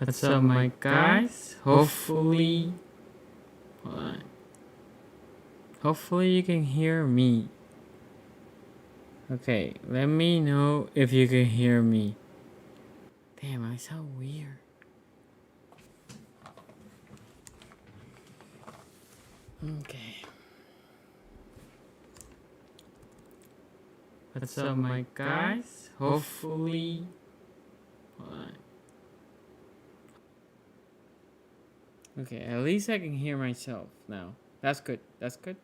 What's up, my guys? Hopefully you can hear me. Okay, let me know if you can hear me. Damn, I sound weird. Okay. What's up, my guys? Hopefully Okay, at least I can hear myself now. That's good. That's good.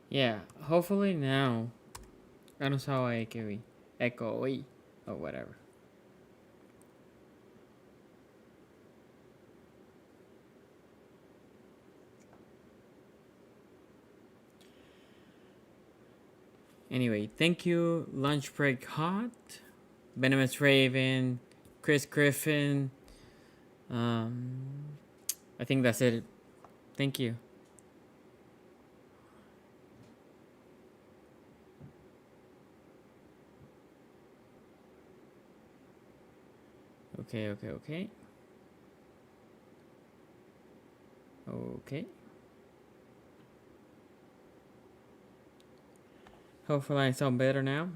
Yeah, hopefully now. I don't know how I can echo or whatever. Anyway, thank you, Lunch Break Hot, Venomous Raven, Chris Griffin. I think that's it. Thank you. Okay. Hopefully I sound better now.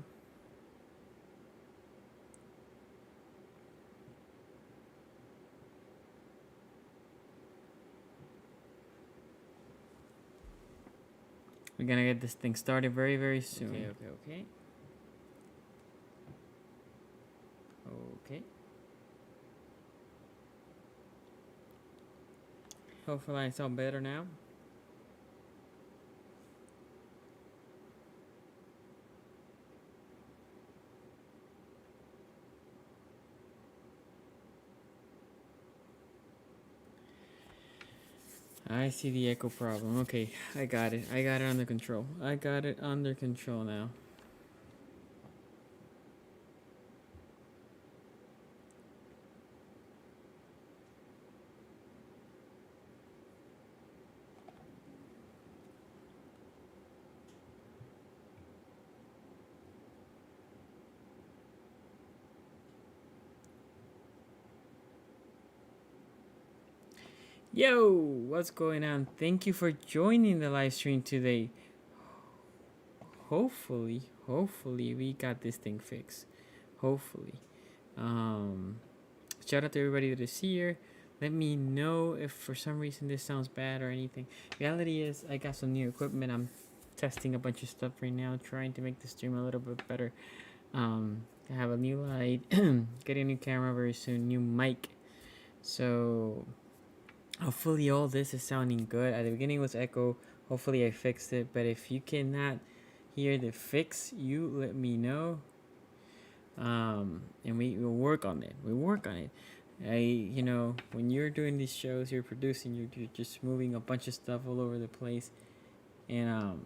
We're gonna get this thing started very, very soon. Okay. Hopefully I sound better now. I see the echo problem. Okay, I got it. I got it under control. Now. Yo, what's going on? Thank you for joining the live stream today. Hopefully we got this thing fixed. Hopefully. Shout out to everybody that is here. Let me know if for some reason this sounds bad or anything. Reality is I got some new equipment. I'm testing a bunch of stuff right now, trying to make the stream a little bit better. I have a new light, getting a new camera very soon, new mic. So hopefully all this is sounding good. At the beginning it was echo. Hopefully I fixed it. But if you cannot hear the fix, you let me know. And we will work on it. When you're doing these shows, you're producing, you're just moving a bunch of stuff all over the place, and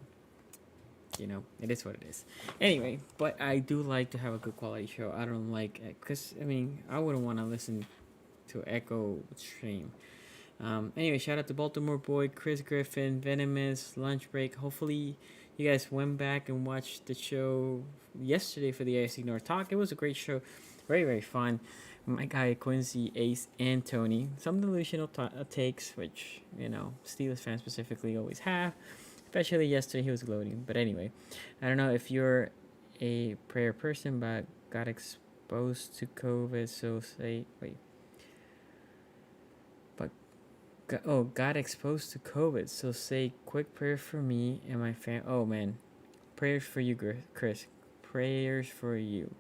it is what it is. Anyway, but I do like to have a good quality show. I don't like, because I wouldn't want to listen to echo stream. Anyway, shout out to Baltimore Boy, Chris Griffin, Venomous, Lunch Break. Hopefully you guys went back and watched the show yesterday for the AFC North Talk. It was a great show. Very, very fun. My guy Quincy, Ace, and Tony. Some delusional takes, which, Steelers fans specifically always have. Especially yesterday, he was gloating. But anyway, I don't know if you're a prayer person, but got exposed to COVID, so say, wait. Got exposed to COVID, so say quick prayer for me and my fam. Oh man, prayers for you, Chris. Prayers for you.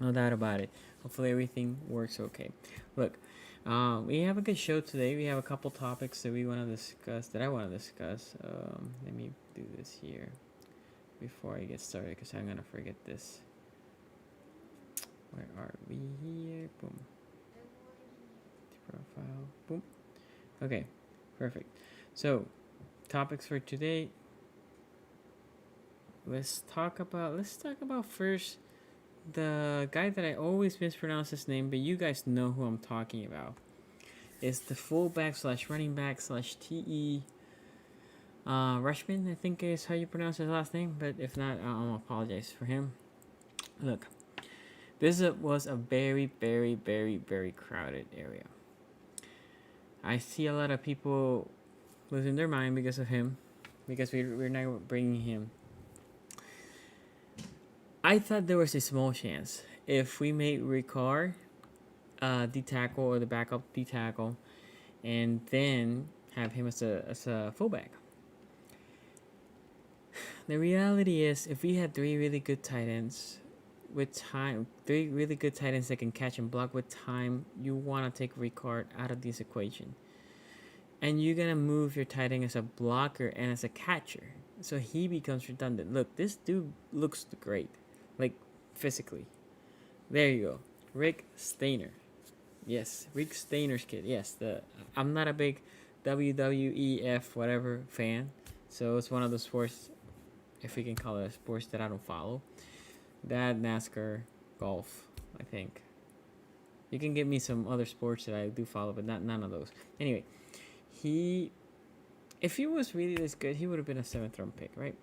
No doubt about it. Hopefully everything works okay. Look, we have a good show today. We have a couple topics that I want to discuss. Let me do this here before I get started, because I'm gonna forget this. Where are we here? Boom. Profile. Boom. Okay, perfect. So, topics for today. Let's talk about first the guy that I always mispronounce his name, but you guys know who I'm talking about. It's the fullback / running back / TE Rushman, I think is how you pronounce his last name, but if not, I'll apologize for him. Look, this was a very, very, very, very crowded area. I see a lot of people losing their mind because of him, because we're not bringing him. I thought there was a small chance if we made Ricard D tackle or the backup D tackle, and then have him as a fullback. The reality is, if we had three really good tight ends with time, three really good tight ends that can catch and block with time, you want to take Ricard out of this equation. And you're going to move your tight end as a blocker and as a catcher. So he becomes redundant. Look, this dude looks great. Like, physically. There you go. Rick Steiner. Yes, Rick Steiner's kid. Yes, I'm not a big WWEF whatever fan. So it's one of the sports, if we can call it a sports, that I don't follow. That, NASCAR, golf, I think. You can give me some other sports that I do follow, but none of those. Anyway, if he was really this good, he would have been a 7th round pick, right?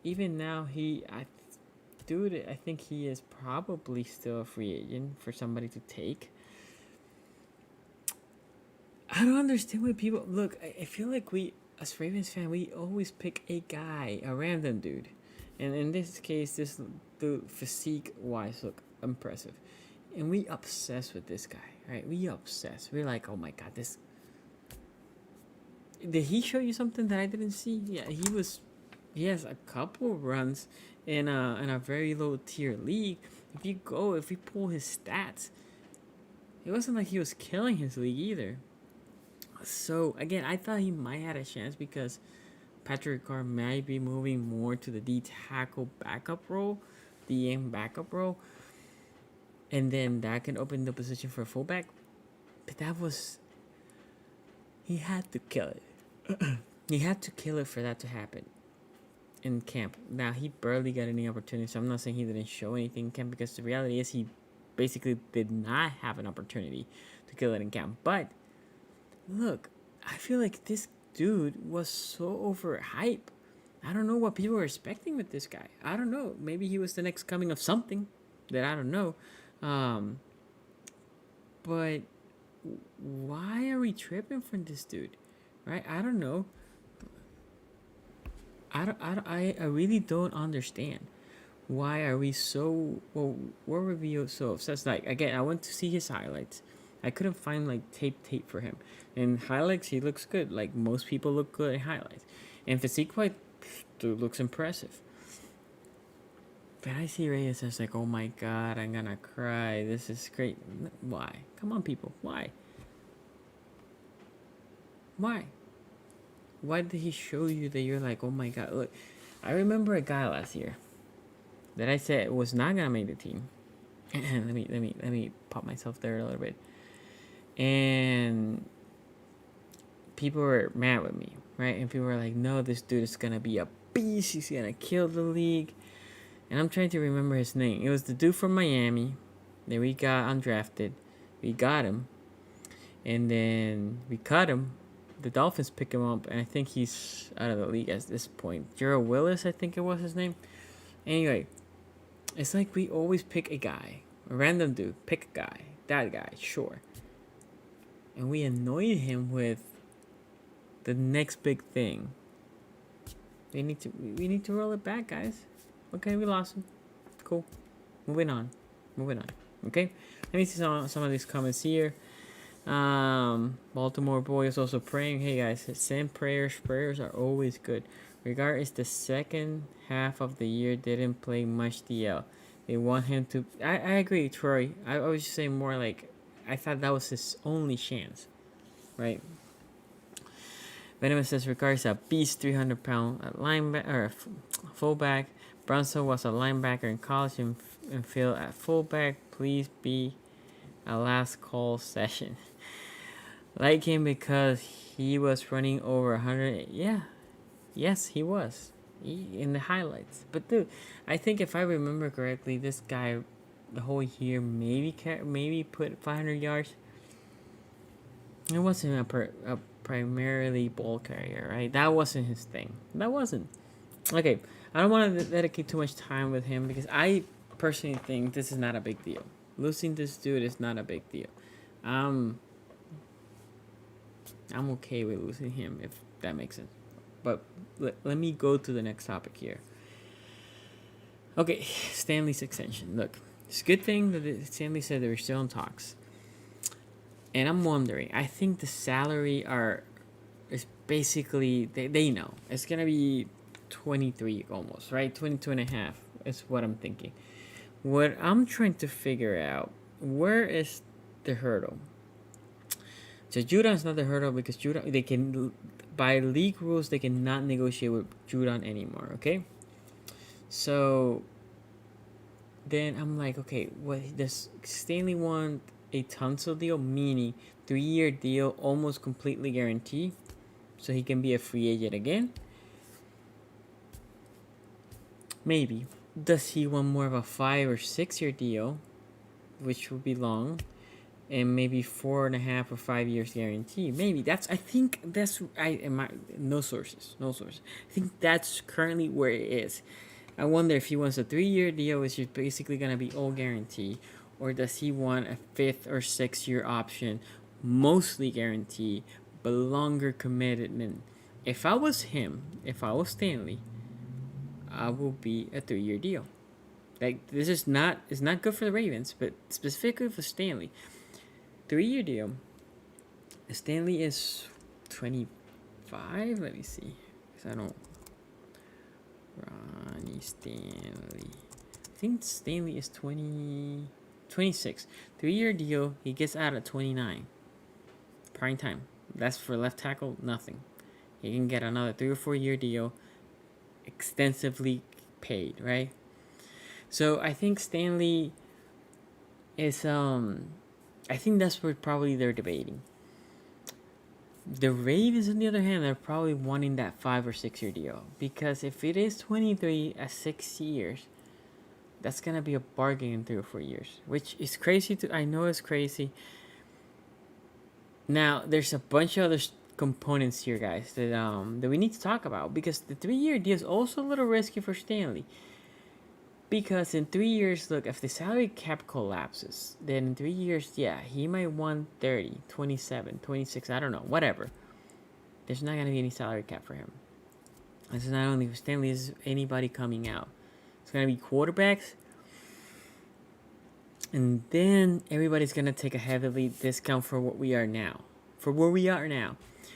Even now, I think he is probably still a free agent for somebody to take. I don't understand why people look. I feel like we, as Ravens fan, we always pick a guy, a random dude, and in this case, this dude physique wise look impressive, and we obsessed with this guy, right? We obsessed. We're like, oh my god, this. Did he show you something that I didn't see? Yeah, he has a couple runs in a very low tier league. If we pull his stats, it wasn't like he was killing his league either. So again, I thought he might have a chance because Patrick Ricard might be moving more to the D tackle backup role, DM backup role, and then that can open the position for a fullback. But he had to kill it. He had to kill it for that to happen in camp. Now, he barely got any opportunity, so I'm not saying he didn't show anything in camp, because the reality is he basically did not have an opportunity to kill it in camp. But look, I feel like this dude was so overhyped. I don't know what people were expecting with this guy. I don't know. Maybe he was the next coming of something that I don't know. But why are we tripping for this dude? Right? I don't know. I really don't understand. Why are we so... Well, why were we so obsessed? Like, again, I went to see his highlights. I couldn't find, like, tape for him. In highlights, he looks good. Like, most people look good in highlights. And physique-wise, dude looks impressive. But I see Reyes, I was like, oh my god, I'm gonna cry. This is great. Why? Come on, people. Why? Why did he show you that you're like, oh my god? Look, I remember a guy last year that I said was not gonna make the team. let me pop myself there a little bit. And people were mad with me, right? And people were like, no, this dude is gonna be a beast. He's gonna kill the league. And I'm trying to remember his name. It was the dude from Miami that we got undrafted. We got him, and then we cut him. The Dolphins pick him up, and I think he's out of the league at this point. Gerald Willis, I think it was his name. Anyway, it's like we always pick a guy, a random dude, pick a guy, that guy, sure. And we annoyed him with the next big thing. We need to roll it back, guys. Okay, we lost him. Cool. Moving on. Okay? Let me see some of these comments here. Baltimore boy is also praying. Hey guys, send prayers. Prayers are always good. Regardless, the second half of the year didn't play much DL. They want him to... I agree, Troy. I was just saying more like... I thought that was his only chance. Right? Venomous says, Ricard is a beast, 300-pound linebacker or fullback. Brunson was a linebacker in college and failed at fullback. Please be a last call session. Like him because he was running over 100. Yeah. Yes, he was. In the highlights. But dude, I think if I remember correctly, this guy the whole year maybe put 500 yards. It wasn't a primarily ball carrier, right? That wasn't his thing. That wasn't. Okay, I don't want to dedicate too much time with him because I personally think this is not a big deal. Losing this dude is not a big deal. Um, I'm okay with losing him if that makes sense. But let me go to the next topic here. Okay, Stanley's extension. Look, it's a good thing that Stanley said they were still in talks. And I'm wondering, I think the salary is basically, they know. It's going to be 23 almost, right? 22 and a half is what I'm thinking. What I'm trying to figure out, where is the hurdle? So Judon's not the hurdle because Judon, they can, by league rules, they cannot negotiate with Judon anymore, okay? So then I'm like, okay, what does Stanley want a Tunsil deal, meaning 3-year deal, almost completely guaranteed, so he can be a free agent again? Maybe. Does he want more of a 5 or 6-year deal, which would be long, and maybe 4.5 or 5 years guarantee? Maybe no sources. I think that's currently where it is. I wonder if he wants a 3-year deal, which is basically gonna be all guaranteed, or does he want a 5th or 6-year option, mostly guaranteed, but longer commitment? If I was Stanley, I will be a 3-year deal. Like, this is not, it's not good for the Ravens, but specifically for Stanley. 3-year deal. Stanley is 25. Let me see, because I don't. Ronnie Stanley. I think Stanley is 26. 3-year deal. He gets out at 29. Prime time. That's for left tackle. Nothing. He can get another 3 or 4-year deal, extensively paid, right? So I think Stanley is I think that's what probably they're debating. The Ravens, on the other hand, are probably wanting that 5 or 6-year deal, because if it is 23 at 6 years, that's gonna be a bargain in 3 or 4 years, which is crazy. I know it's crazy. Now there's a bunch of other components here, guys, that we need to talk about, because the 3-year deal is also a little risky for Stanley. Because in 3 years, look, if the salary cap collapses, then in 3 years, yeah, he might want 30, 27, 26, I don't know, whatever. There's not going to be any salary cap for him. This is not only for Stanley, this is anybody coming out. It's going to be quarterbacks. And then everybody's going to take a heavily discount for what we are now.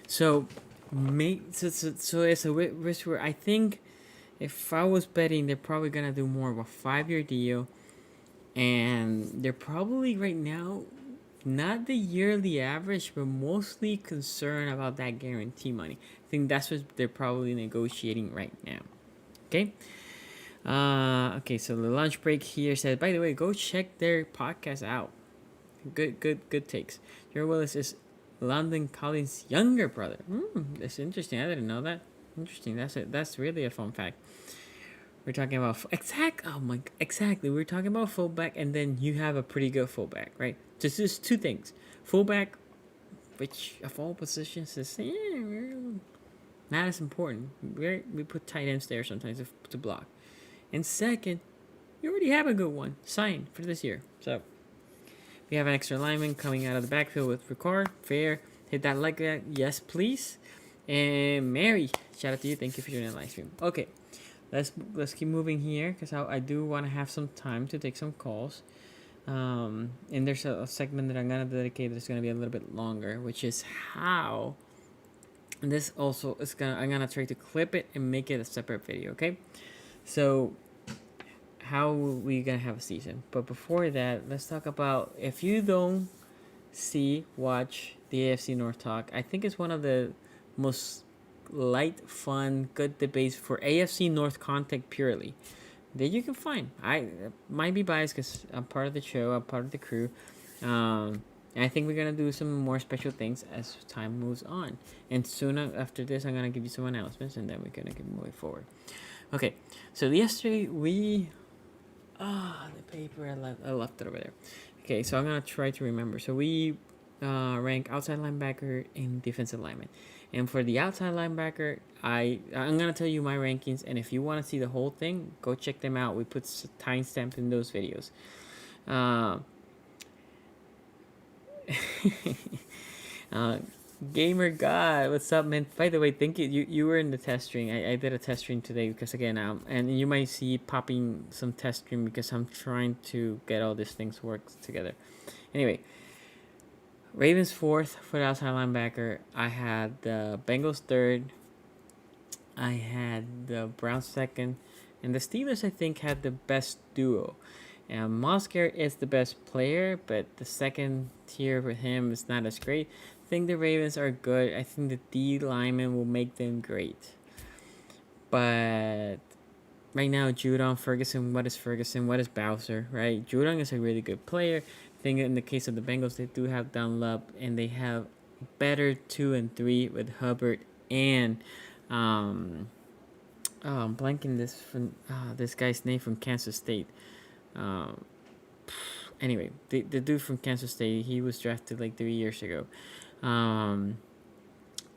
So it's a risk where I think, if I was betting, they're probably going to do more of a 5-year deal. And they're probably right now, not the yearly average, but mostly concerned about that guarantee money. I think that's what they're probably negotiating right now. Okay? Okay, so the lunch break here says, by the way, go check their podcast out. Good takes. Jerry Willis is London Collins' younger brother. That's interesting. I didn't know that. Interesting. That's really a fun fact. We're talking about exactly. We're talking about fullback, and then you have a pretty good fullback, right? Just 2 things. Fullback, which of all positions is not as important. We put tight ends there sometimes to block. And second, you already have a good one signed for this year. So we have an extra lineman coming out of the backfield with Ricard. Fair. Hit that like that. Yes, please. And Mary, shout out to you. Thank you for joining the live stream. Okay, let's keep moving here, because I do want to have some time to take some calls. And there's a segment that I'm gonna dedicate that's gonna be a little bit longer, which is how. And this also is I'm gonna try to clip it and make it a separate video. Okay, so how we gonna have a season? But before that, let's talk about, if you don't watch the AFC North talk, I think it's one of the most light, fun, good debates for AFC North content purely that you can find. I might be biased because I'm part of the show, I'm part of the crew, and I think we're gonna do some more special things as time moves on. And soon after this, I'm gonna give you some announcements, and then we're gonna keep moving forward. Okay, so yesterday the paper I left it over there. Okay, so I'm gonna try to remember. So we rank outside linebacker and defensive lineman. And for the outside linebacker, I'm gonna tell you my rankings, and if you want to see the whole thing, go check them out. We put timestamps in those videos. Uh, uh, Gamer God, what's up, man? By the way, thank you. You were in the test stream. I did a test stream today because again, and you might see popping some test stream because I'm trying to get all these things work together. Anyway, Ravens fourth for the outside linebacker. I had the Bengals third. I had the Browns second, and the Steelers I think had the best duo. And Myles Garrett is the best player, but the second tier for him is not as great. I think the Ravens are good. I think the D linemen will make them great. But right now, Judon, Ferguson, what is Ferguson? What is Bowser, right? Judon is a really good player. I think in the case of the Bengals, they do have Dunlap, and they have better 2 and 3 with Hubbard and I'm blanking this guy's name from Kansas State. Anyway, the dude from Kansas State, he was drafted like 3 years ago.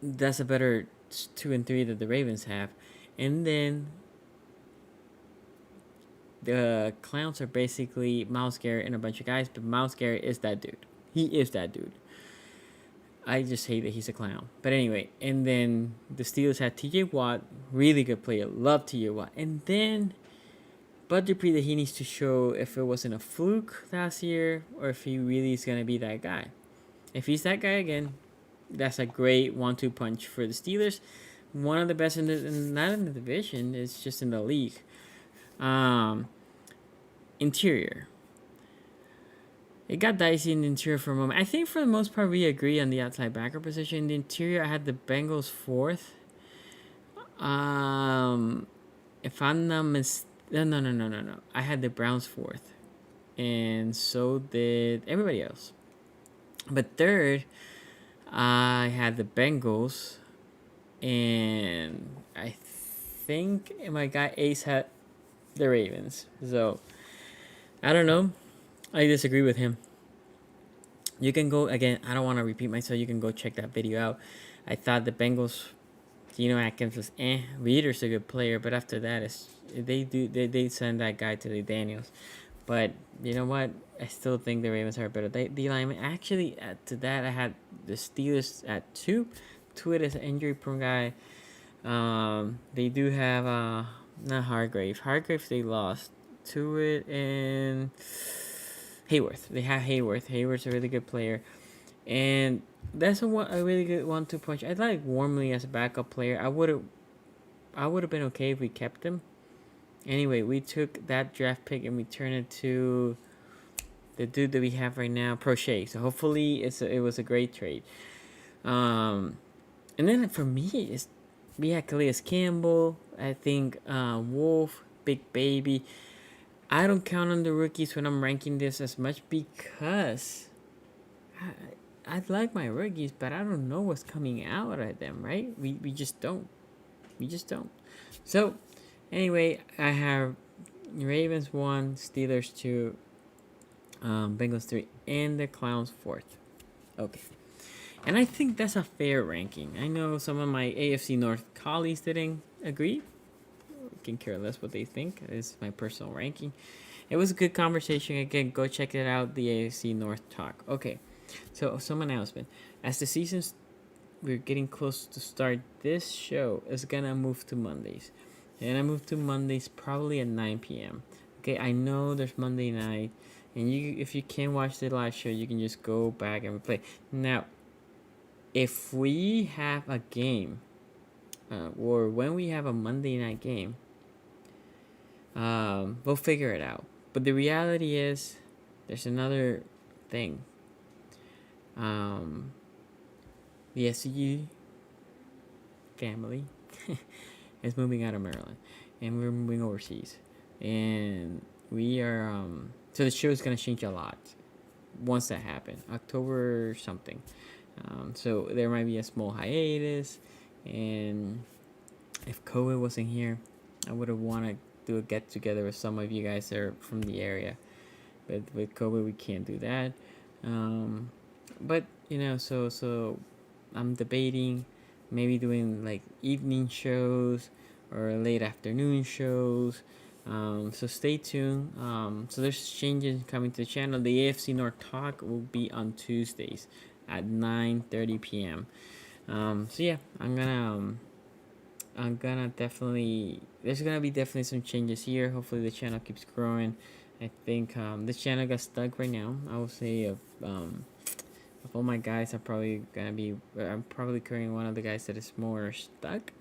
That's a better 2 and 3 that the Ravens have, and then the clowns are basically Myles Garrett and a bunch of guys, but Myles Garrett is that dude. He is that dude. I just hate that he's a clown. But anyway, and then the Steelers had TJ Watt, really good player. Love TJ Watt. And then Bud Dupree, that he needs to show if it wasn't a fluke last year or if he really is going to be that guy. If he's that guy again, that's a great 1-2 punch for the Steelers. One of the best not in the division, it's just in the league. Interior. It got dicey in the interior for a moment. I think for the most part we agree on the outside backer position. In the interior, I had the Bengals fourth. If I'm not mistaken, no. I had the Browns fourth, and so did everybody else. But third, I had the Bengals, and I think my guy Ace had the Ravens. So I don't know. I disagree with him. You can go again. I don't want to repeat myself. You can go check that video out. I thought the Bengals, Geno Atkins was Reader's a good player, but after that, they send that guy to the Daniels. But you know what? I still think the Ravens are better. The lineman actually to that I had the Steelers at 2. Tuitt is an injury-prone guy. They do have not Hargrave. Hargrave they lost. Tuitt and Hayworth. They have Hayworth. Hayworth's a really good player, and that's a really good 1-2 punch. I like Wormley as a backup player. I would have been okay if we kept him. Anyway, we took that draft pick and we turned it to the dude that we have right now, Prochet. So hopefully it was a great trade. And then for me, we had Calais Campbell. I think Wolf, Big Baby. I don't count on the rookies when I'm ranking this as much because I like my rookies, but I don't know what's coming out of them, right? We just don't. We just don't. So, anyway, I have Ravens 1, Steelers 2, Bengals 3, and the Clowns 4th. Okay. And I think that's a fair ranking. I know some of my AFC North colleagues didn't agree. Can care less what they think. It's my personal ranking. It was a good conversation. Again, go check it out, the AFC North talk. Okay, so some announcement. As the season's, we're getting close to start, this show is gonna move to Mondays. And I move to Mondays probably at 9 p.m. Okay, I know there's Monday night, and if you can't watch the live show, you can just go back and replay. Now, if we have a game, or when we have a Monday night game, we'll figure it out. But the reality is, there's another thing. The SCG family is moving out of Maryland, and we're moving overseas, and we are so the show is gonna change a lot once that happens, October something. So there might be a small hiatus, and if COVID wasn't here, I would have wanted to do a get together with some of you guys that are from the area, but with COVID we can't do that. But So I'm debating maybe doing like evening shows or late afternoon shows. So stay tuned. So there's changes coming to the channel. The AFC North Talk will be on Tuesdays at 9:30 p.m. So yeah, I'm gonna definitely. There's gonna be definitely some changes here. Hopefully the channel keeps growing. I think this channel got stuck right now. I would say of all my guys, I'm probably carrying one of the guys that is more stuck,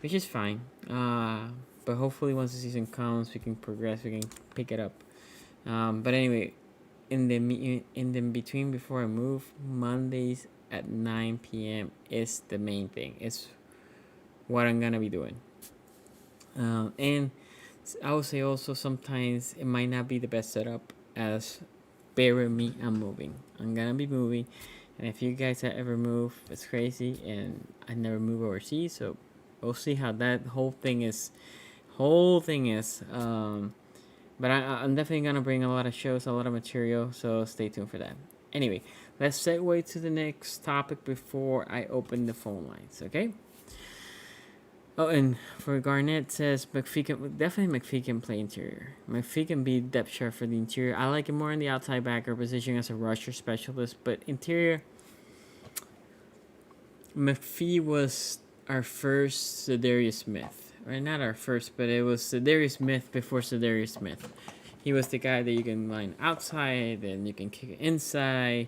which is fine. But hopefully once the season comes, we can progress. We can pick it up. But anyway, in the between before I move, Mondays at 9 p.m. is the main thing. It's what I'm gonna be doing. And I would say also sometimes it might not be the best setup, as bear with me, I'm moving. I'm gonna be moving, and if you guys have ever moved, it's crazy, and I never move overseas, so we'll see how that whole thing is. But I'm definitely gonna bring a lot of shows, a lot of material, so stay tuned for that. Anyway, let's segue to the next topic before I open the phone lines. Okay. Oh, and for Garnett says McPhee can play interior. McPhee can be depth chart for the interior. I like him more in the outside backer position as a rusher specialist, but interior, McPhee was our first Cedarius Smith. Right, not our first, but it was Cedarius Smith before Cedarius Smith. He was the guy that you can line outside and you can kick it inside.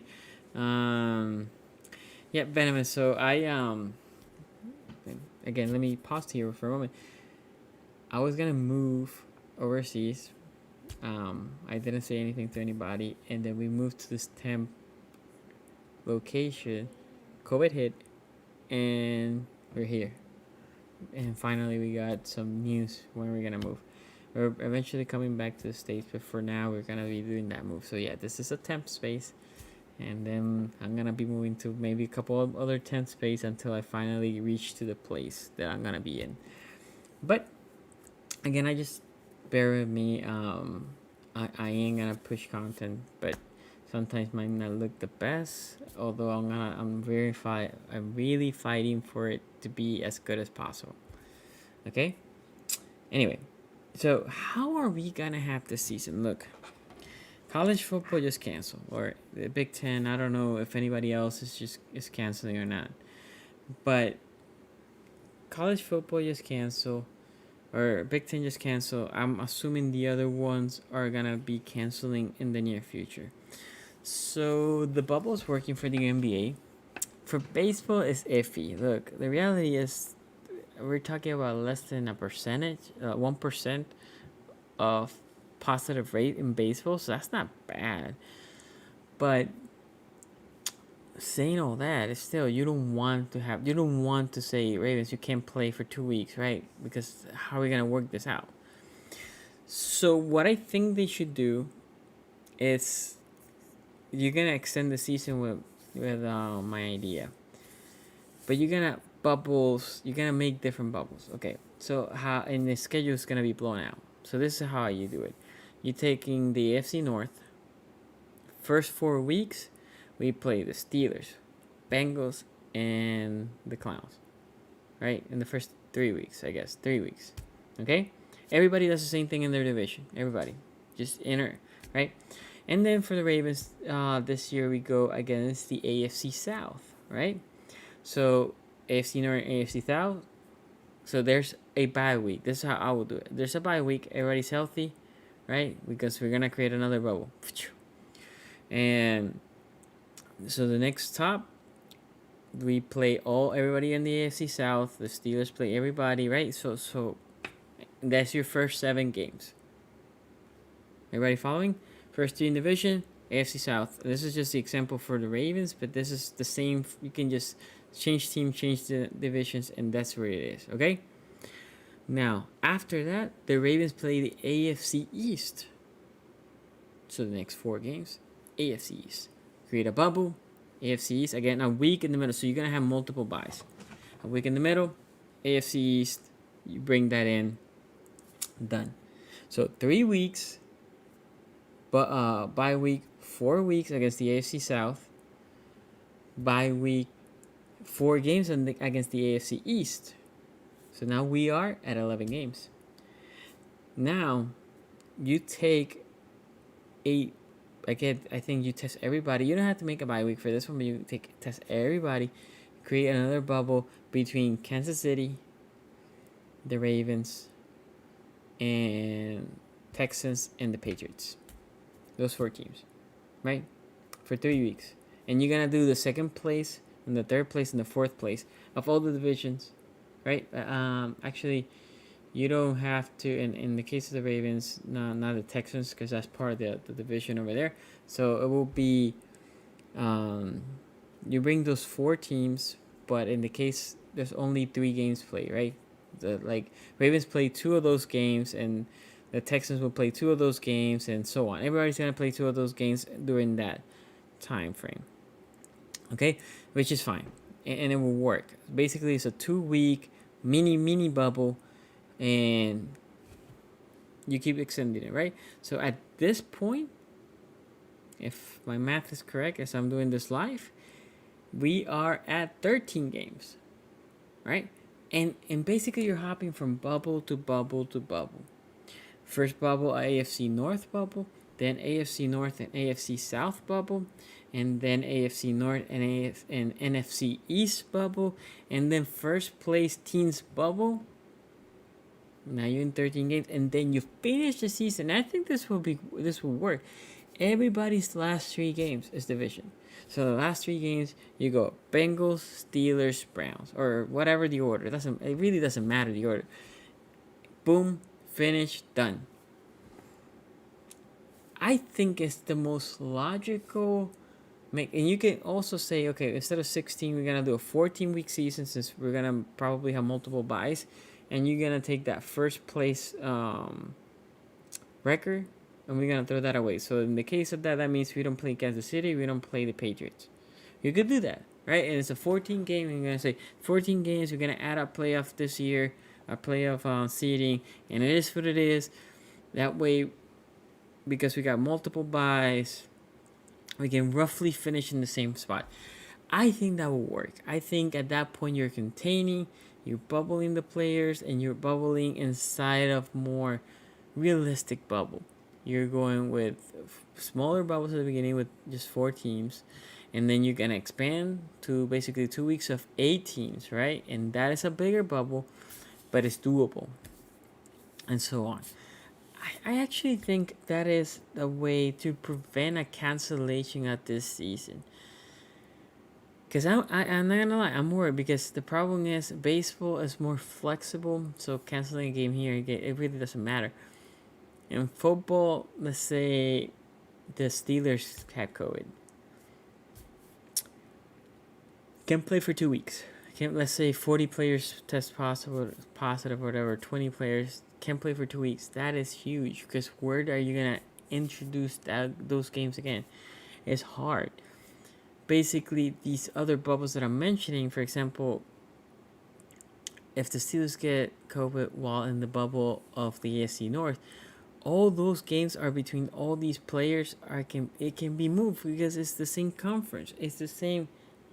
Yeah, venomous. So again, let me pause here for a moment. I was gonna move overseas. I didn't say anything to anybody, and then we moved to this temp location. COVID hit, and we're here. And finally, we got some news when we're gonna move. We're eventually coming back to the States, but for now, we're gonna be doing that move. So yeah, this is a temp space, and then I'm gonna be moving to maybe a couple of other temp space until I finally reach to the place that I'm gonna be in. But again, I just bear with me. I ain't gonna push content, but sometimes might not look the best. Although I'm really fighting for it to be as good as possible. Okay. Anyway, so how are we gonna have this season? Look, college football just canceled, or the Big Ten. I don't know if anybody else is canceling or not, but college football just canceled, or Big Ten just canceled. I'm assuming the other ones are gonna be canceling in the near future. So the bubble is working for the NBA. For baseball, it's iffy. Look, the reality is, we're talking about less than 1% of positive rate in baseball, so that's not bad. But saying all that, it's still, you don't want to say, Ravens, you can't play for 2 weeks, right? Because how are we gonna work this out? So what I think they should do is, you're gonna extend the season with my idea, but you're gonna make different bubbles. Okay, so how, and the schedule is gonna be blown out. So this is how you do it. You're taking the AFC North. First 4 weeks, we play the Steelers, Bengals, and the Clowns. Right? In the first 3 weeks, I guess. 3 weeks. Okay? Everybody does the same thing in their division. Everybody. Just enter. Right? And then for the Ravens, this year we go against the AFC South. Right? So, AFC North and AFC South. So there's a bye week. This is how I will do it. There's a bye week. Everybody's healthy. Right? Because we're going to create another bubble. And so the next top, we play everybody in the AFC South. The Steelers play everybody, right? So that's your first 7 games. Everybody following? First 3 in division, AFC South. This is just the example for the Ravens, but this is the same. You can just change team, change the divisions, and that's where it is. Okay. Now after that, the Ravens play the AFC East. So the next 4 games, AFC East. Create a bubble. AFC East, again, a week in the middle. So you're going to have multiple buys. A week in the middle, AFC East, you bring that in, done. So 3 weeks, but bye week, 4 weeks against the AFC South. bye week 4 games against the AFC East. So now we are at 11 games. Now you take again, I think you test everybody. You don't have to make a bye week for this one, but you test everybody, create another bubble between Kansas City, the Ravens, and Texans and the Patriots. Those 4 teams, right? For 3 weeks. And you're going to do the second place and the third place and the fourth place of all the divisions, right? Actually, you don't have to, in the case of the Ravens, not the Texans, because that's part of the division over there. So it will be, you bring those 4 teams, but in the case, there's only 3 games played, right? Ravens play 2 of those games, and the Texans will play 2 of those games, and so on. Everybody's going to play 2 of those games during that time frame. Okay? Which is fine. And it will work. Basically, it's a 2-week mini bubble, and you keep extending it, right? So at this point, if my math is correct, as I'm doing this live, we are at 13 games, right? And basically, you're hopping from bubble to bubble to bubble. First bubble, AFC North bubble, then AFC North and AFC South bubble, and then AFC North and NFC East bubble, and then first place teams bubble. Now you're in 13 games, and then you finish the season. I think this will work. Everybody's last 3 games is division. So the last 3 games, you go Bengals, Steelers, Browns, or whatever the order. It really doesn't matter the order. Boom, finish, done. I think it's the most logical. And you can also say, okay, instead of 16, we're gonna do a 14-week season, since we're gonna probably have multiple buys, and you're gonna take that first place record, and we're gonna throw that away. So in the case of that means we don't play Kansas City, we don't play the Patriots. You could do that, right? And it's a 14 game. And you're gonna say 14 games. We're gonna add up playoff this year, a playoff seeding, and it is what it is. That way, because we got multiple buys, we can roughly finish in the same spot. I think that will work. I think at that point you're containing, you're bubbling the players, and you're bubbling inside of more realistic bubble. You're going with smaller bubbles at the beginning with just 4 teams, and then you're gonna expand to basically 2 weeks of 8 teams, right? And that is a bigger bubble, but it's doable, and so on. I actually think that is a way to prevent a cancellation of this season. Because I'm not gonna lie, I'm worried, because the problem is baseball is more flexible, so canceling a game here, it really doesn't matter. In football, let's say the Steelers had COVID, can play for 2 weeks. Let's say 40 players test positive or whatever, 20 players can play for 2 weeks. That is huge, because where are you gonna introduce those games again? It's hard. Basically, these other bubbles that I'm mentioning, for example, if the Steelers get COVID while in the bubble of the AFC North, all those games are between all these players. It can be moved, because it's the same conference. It's the same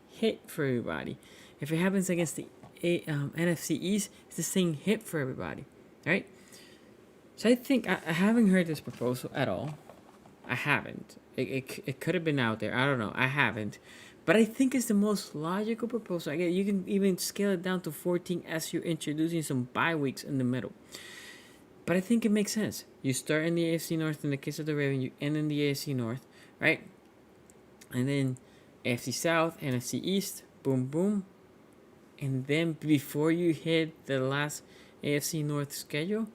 hit for everybody. If it happens against the NFC East, it's the same hit for everybody, right? So I think I haven't heard this proposal at all. I haven't. It could have been out there. I don't know. I haven't. But I think it's the most logical proposal. You can even scale it down to 14 as you're introducing some bye weeks in the middle. But I think it makes sense. You start in the AFC North in the case of the Ravens. You end in the AFC North, right? And then AFC South, NFC East, boom, boom. And then before you hit the last AFC North schedule,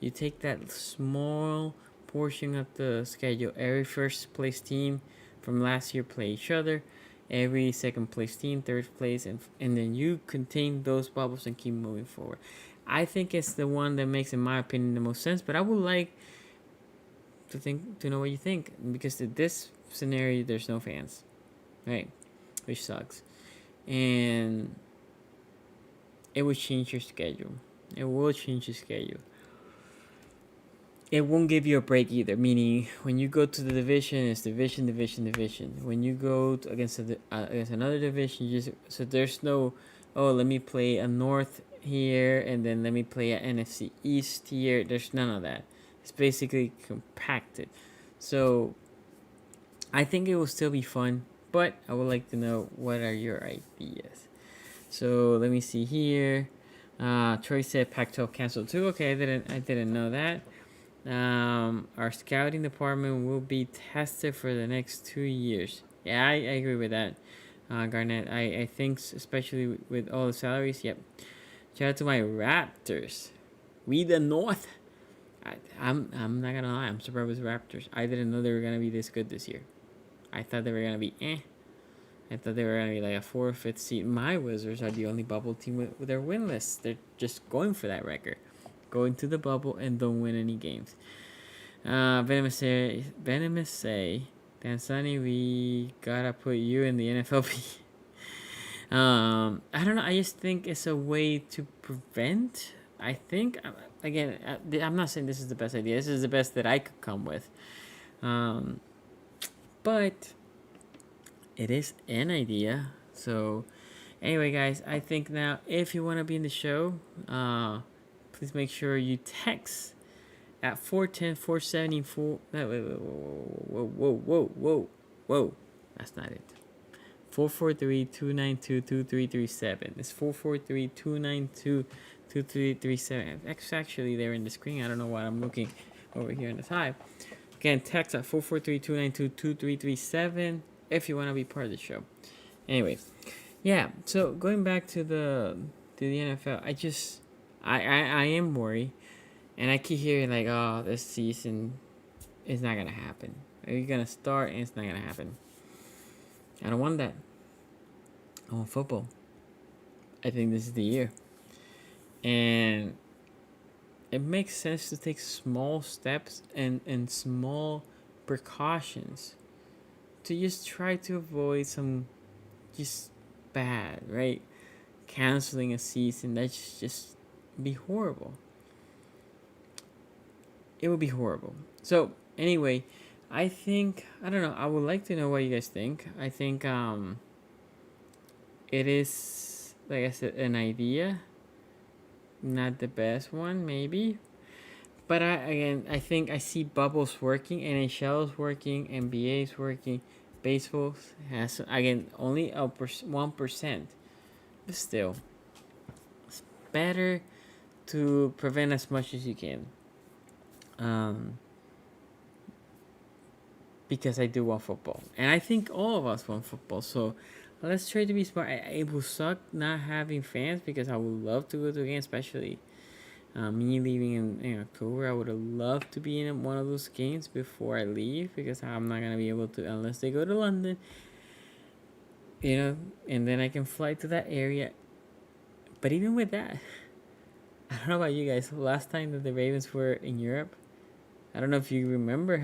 you take that small portion of the schedule. Every first place team from last year play each other. Every second place team, third place, and then you contain those bubbles and keep moving forward. I think it's the one that makes, in my opinion, the most sense. But I would like to know what you think, because in this scenario, there's no fans, right? Which sucks, and it would change your schedule. It will change your schedule. it won't give you a break either. Meaning, when you go to the division, it's division, division, division. When you go against against another division, so there's no, oh, let me play a North here and then let me play a NFC East here. There's none of that. It's basically compacted. So I think it will still be fun, but I would like to know what are your ideas. So let me see here. Troy said Pac-12 canceled too. Okay, I didn't know that. Our scouting department will be tested for the next 2 years. Yeah, I agree with that, Garnett. I think especially with all the salaries. Yep. Shout out to my Raptors. We the North. I'm not gonna lie. I'm surprised with Raptors. I didn't know they were gonna be this good this year. I thought they were gonna be eh. I thought they were gonna be like a 4th or 5th seed. My Wizards are the only bubble team with their winless. They're just going for that record, going to the bubble and don't win any games. Venomous say, Dansani, we gotta put you in the NFLP. I don't know. I just think it's a way to prevent. I think again, I'm not saying this is the best idea. This is the best that I could come with. But it is an idea. So anyway, guys, I think now if you want to be in the show, please make sure you text at 410-474. Whoa. That's not it. 443-292-2337. It's 443-292-2337. It's actually there in the screen. I don't know why I'm looking over here on the side. Again, text at 443-292-2337 if you want to be part of the show. Anyway, yeah. So going back to the NFL, I am worried, and I keep hearing like, oh, this season is not gonna happen. You're gonna start and it's not gonna happen. I don't want that. I want football. I think this is the year, and it makes sense to take small steps and small precautions to just try to avoid some just bad, right? Canceling a season, that's just be horrible. It would be horrible. So anyway, I think, I don't know, I would like to know what you guys think. I think it is, like I said, an idea. Not the best one, maybe. But I think I see bubbles working, NHL is working, NBA is working, baseball has, again, only 1%. But still, it's better to prevent as much as you can. Because I do want football, and I think all of us want football. So let's try to be smart. It will suck not having fans because I would love to go to a game, especially me leaving in October. I would have loved to be in one of those games before I leave because I'm not gonna be able to unless they go to London. And then I can fly to that area. But even with that, I don't know about you guys. Last time that the Ravens were in Europe, I don't know if you remember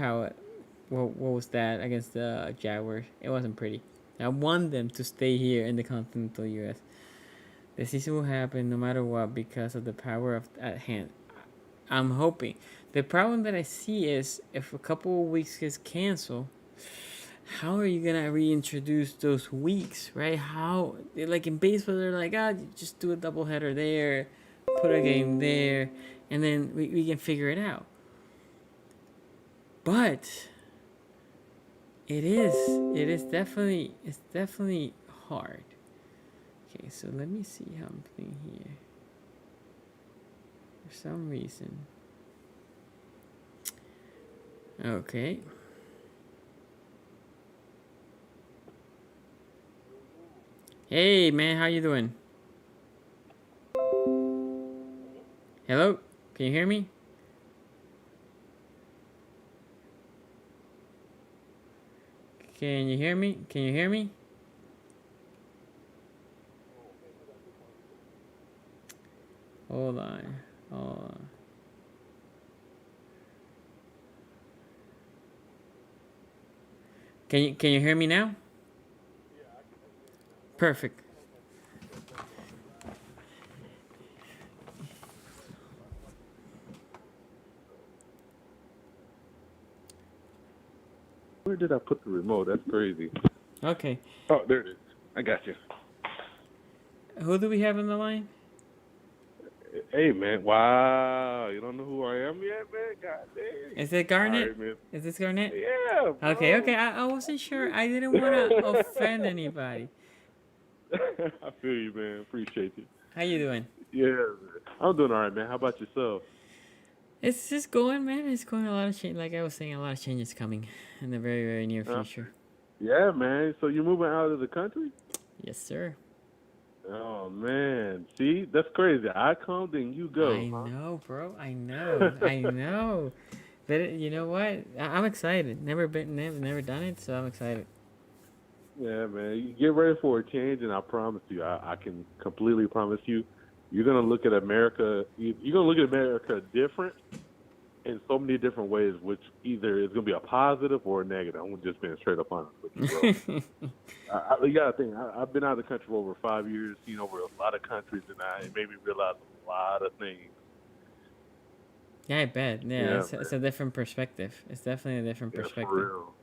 what was that against the Jaguars. It wasn't pretty. I want them to stay here in the continental U.S. The season will happen no matter what because of the power at hand. I'm hoping. The problem that I see is if a couple of weeks gets canceled, how are you gonna reintroduce those weeks, right? How, like in baseball, they're like, just do a doubleheader there, put a game there, and then we can figure it out. But it's definitely hard. Okay, so let me see how I'm playing here. For some reason. Okay. Hey man, how you doing? Hello? Can you hear me? Can you hear me? Can you hear me? Hold on. Can you hear me now? Perfect. where did I put the remote? That's crazy. Okay. Oh, there it is. I got you. Who do we have on the line? Hey, man. Wow. You don't know who I am yet, man? God dang. Is it All Garnet? right, man. Is this Garnet? Yeah, Okay, bro. okay. I wasn't sure. I didn't want to offend anybody. I feel you, man. Appreciate you. How you doing? Yeah, man. I'm doing all right, man. How about yourself? It's just going, man. It's going a lot of change. Like I was saying, a lot of changes coming in the very, very near Uh, future. yeah, man. So you're moving out of the country? Yes, sir. Oh, man. See, that's crazy. I come, then you go, I huh? know, bro. I know. I know. But you know what? I'm excited. Never done it, so I'm excited. Yeah, man. You get ready for a change, and I promise you, I can completely promise you, you're gonna look at America. You're gonna look at America different in so many different ways, which either is gonna be a positive or a negative. I'm just being straight up honest with you, bro. You gotta think. I've been out of the country for over 5 years, seen over a lot of countries, and it made me realize a lot of things. Yeah, I bet. Yeah, Yeah, it's man. a different perspective. It's definitely a different Yeah, for perspective. real.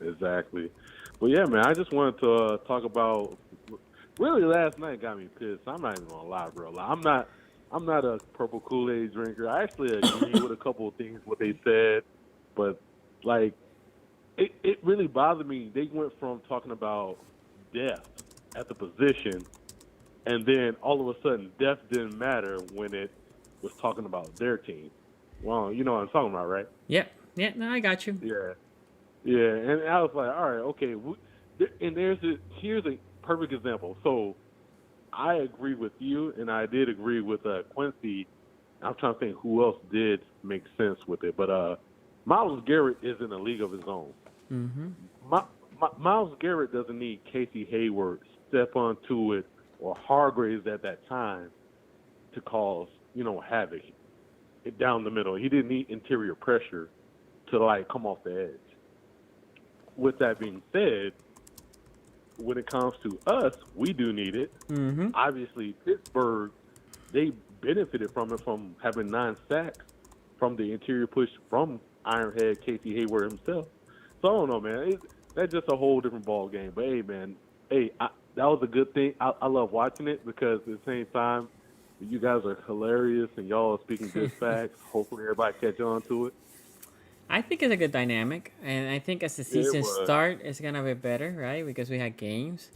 Exactly. But yeah, man, I just wanted to talk about. Really, last night got me pissed. I'm not even gonna lie, bro. Like, I'm not a purple Kool-Aid drinker. I actually agree with a couple of things what they said, but like, it really bothered me. They went from talking about death at the position, and then all of a sudden, death didn't matter when it was talking about their team. Well, you know what I'm talking about, right? Yep. Yeah. No, I got you. Yeah. Yeah, and I was like, all right, okay. And here's a perfect example. So I agree with you, and I did agree with Quincy. I'm trying to think who else did make sense with it, but Miles Garrett is in a league of his own. Mm-hmm. Miles Garrett doesn't need Casey Hayward, Stephon Tuitt, or Hargraves at that time to cause havoc down the middle. He didn't need interior pressure to like come off the edge. With that being said, when it comes to us, we do need it. Mm-hmm. Obviously, Pittsburgh, they benefited from it from having 9 sacks from the interior push from Ironhead Casey Hayward himself. So I don't know, man. That's just a whole different ball game. But hey, man, that was a good thing. I love watching it because at the same time, you guys are hilarious and y'all are speaking good facts. Hopefully, everybody catch on to it. I think it's a good dynamic, and I think as the Yeah, it season was start, it's gonna be better, right? Because we had games.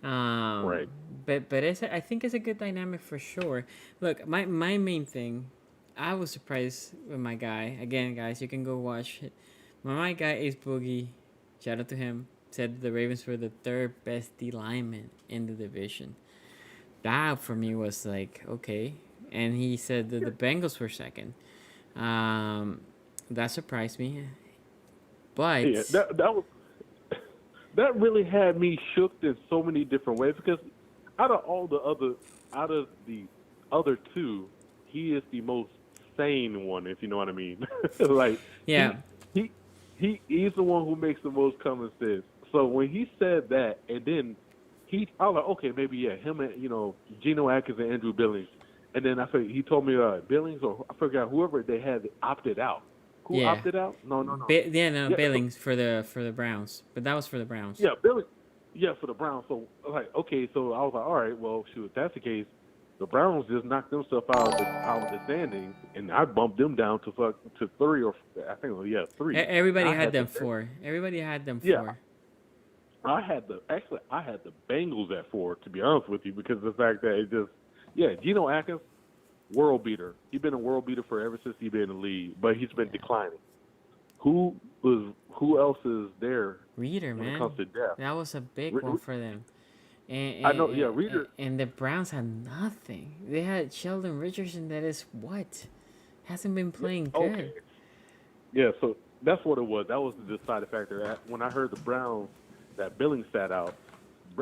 Um, right. but I think it's a good dynamic for sure. Look, my main thing, I was surprised with my guy. Again, guys, you can go watch it. My guy Ace Boogie, shout out to him. Said the Ravens were the third best D lineman in the division. That for me was like okay, and he said that the Bengals were second. Um, that surprised me, Yeah, but that really had me shook in so many different ways because out of all the other out of the other two, he is the most sane one, if you know what I mean. Like yeah, he he's the one who makes the most common sense. So when he said that, and then I was like, okay, maybe yeah, him and Geno Atkins and Andrew Billings, and then I think he told me Billings or I forgot whoever they had opted out. Who yeah. opted out? No. Yeah, no, Yeah, so Billings for the Browns, but that was for the Browns. yeah, Billy. Yeah, for the Browns. So like, okay, so I was like, all right, well, shoot, if that's the case, the Browns just knocked themselves out of the standings, and I bumped them down to 3 or I think, well, yeah, 3. And Everybody I had had the them four. Everybody had them yeah, four. I had the Bengals at 4 to be honest with you because of the fact that it just Geno Atkins world beater. He's been a world beater for ever since he's been in the league, but he's been declining. Who else is there Reader, when it man, comes to depth? that was a big one for them. I know, yeah, Reader. And the Browns had nothing. They had Sheldon Richardson. That is what hasn't been Yeah, playing okay. good. Yeah, so that's what it was. That was the deciding factor. When I heard the Browns, that Billings sat out,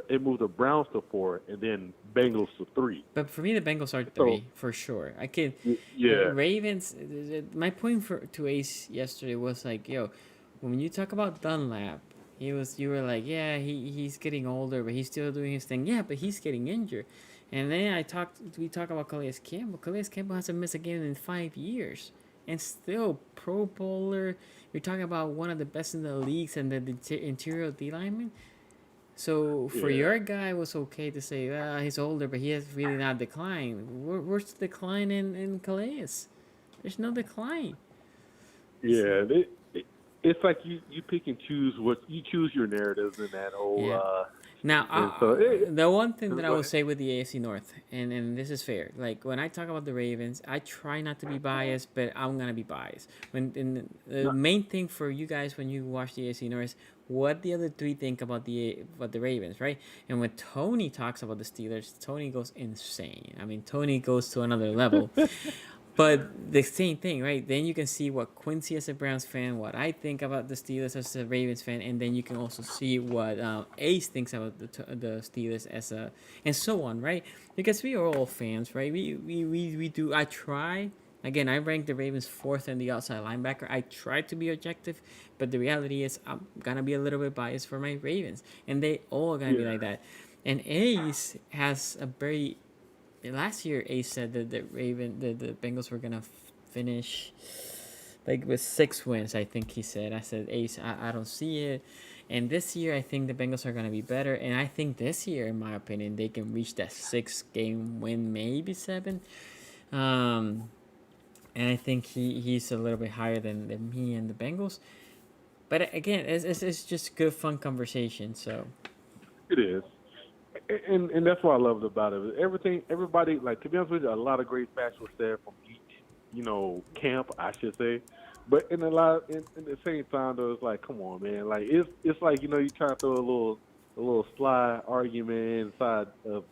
it moved the Browns to 4 and then Bengals to 3. But for me, the Bengals are So, 3 for sure. I can. yeah. Ravens. My point to Ace yesterday was like, yo, when you talk about Dunlap, you were like, yeah, he's getting older, but he's still doing his thing. Yeah, but he's getting injured. And then we talk about Calais Campbell. Calais Campbell hasn't missed a game in 5 years, and still Pro Bowler. You're talking about one of the best in the leagues and the interior D lineman. So for Yeah. your guy, it was okay to say, he's older, but he has really not declined. Where's the decline in Calais? There's no decline. Yeah, it's like you pick and choose what you choose your narratives in that whole Yeah. Now, and so the one thing that I go will ahead. say with the AFC North, and this is fair, like when I talk about the Ravens, I try not to be biased, but I'm gonna be biased. When and the No, main thing for you guys when you watch the AFC North, what the other three think about the Ravens, right? And when Tony talks about the Steelers, Tony goes insane. I mean, Tony goes to another level. But the same thing, right? Then you can see what Quincy as a Browns fan, what I think about the Steelers as a Ravens fan, and then you can also see what Ace thinks about the Steelers as a, and so on, right? Because we are all fans, right? We do. I try. Again, I rank the Ravens fourth in the outside linebacker. I try to be objective, but the reality is I'm gonna be a little bit biased for my Ravens, and they all are gonna be yeah, like that. And Ace has a very last year Ace said that the Bengals were gonna finish like with 6 wins. I think he said. I said Ace, I don't see it. And this year I think the Bengals are gonna be better. And I think this year, in my opinion, they can reach that 6 game win, maybe 7. Um, and I think he's a little bit higher than me and the Bengals. But again, it's just good fun conversation. So it is. And that's what I loved about it. Everybody, like to be honest with you, a lot of great facts were said from each, camp, I should say. But in the same time, though, it's like, come on, man, like it's like you try to throw a little sly argument inside of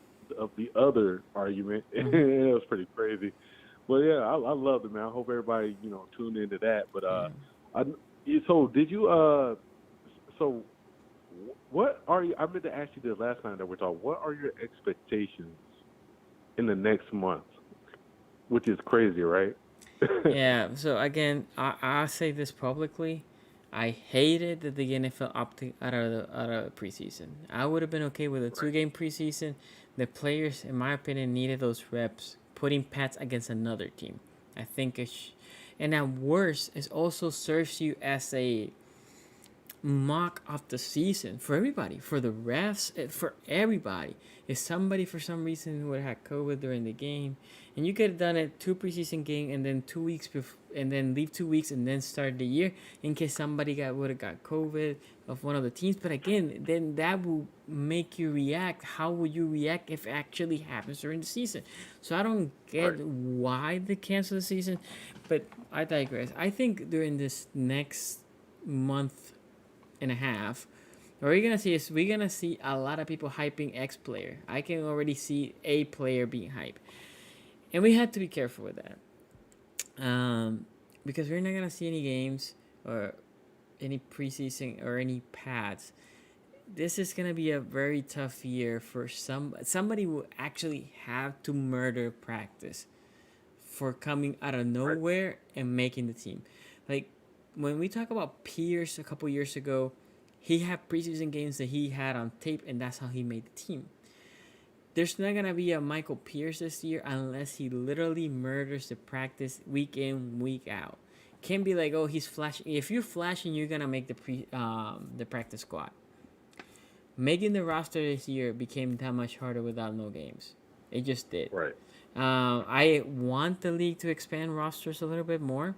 the other argument. mhm, It was pretty crazy. But yeah, I loved it, man. I hope everybody tuned into that. But yeah. I so did you so what are you? I meant to ask you this last time that we're talking. What are your expectations in the next month? Which is crazy, right? Yeah, so again, I say this publicly. I hated that the NFL opted out of preseason. I would have been okay with a Right. 2 game preseason. The players, in my opinion, needed those reps, putting Pats against another team. I think and at worst, it also serves you as a mock of the season for everybody, for the refs, for everybody. If somebody for some reason would have had COVID during the game, and you could have done it 2 preseason game and then 2 weeks and then leave 2 weeks and then start the year in case somebody would have got COVID of one of the teams. But again, then that will make you react. How will you react if it actually happens during the season? So I don't Right. get why they cancel the season, but I digress. I think during this next month and a half, what we're gonna see is we're gonna see a lot of people hyping X player. I can already see a player being hyped, and we had to be careful with that, because we're not gonna see any games or any preseason or any pads. This is gonna be a very tough year for somebody will actually have to murder practice for coming out of Right. nowhere and making the team. Like when we talk about Pierce a couple years ago, he had preseason games that he had on tape, and that's how he made the team. There's not gonna be a Michael Pierce this year unless he literally murders the practice week in, week out. Can't be like, oh, he's flashing. If you're flashing, you're gonna make the practice squad. Making the roster this year became that much harder without no games. It just did. Right. I want the league to expand rosters a little bit more.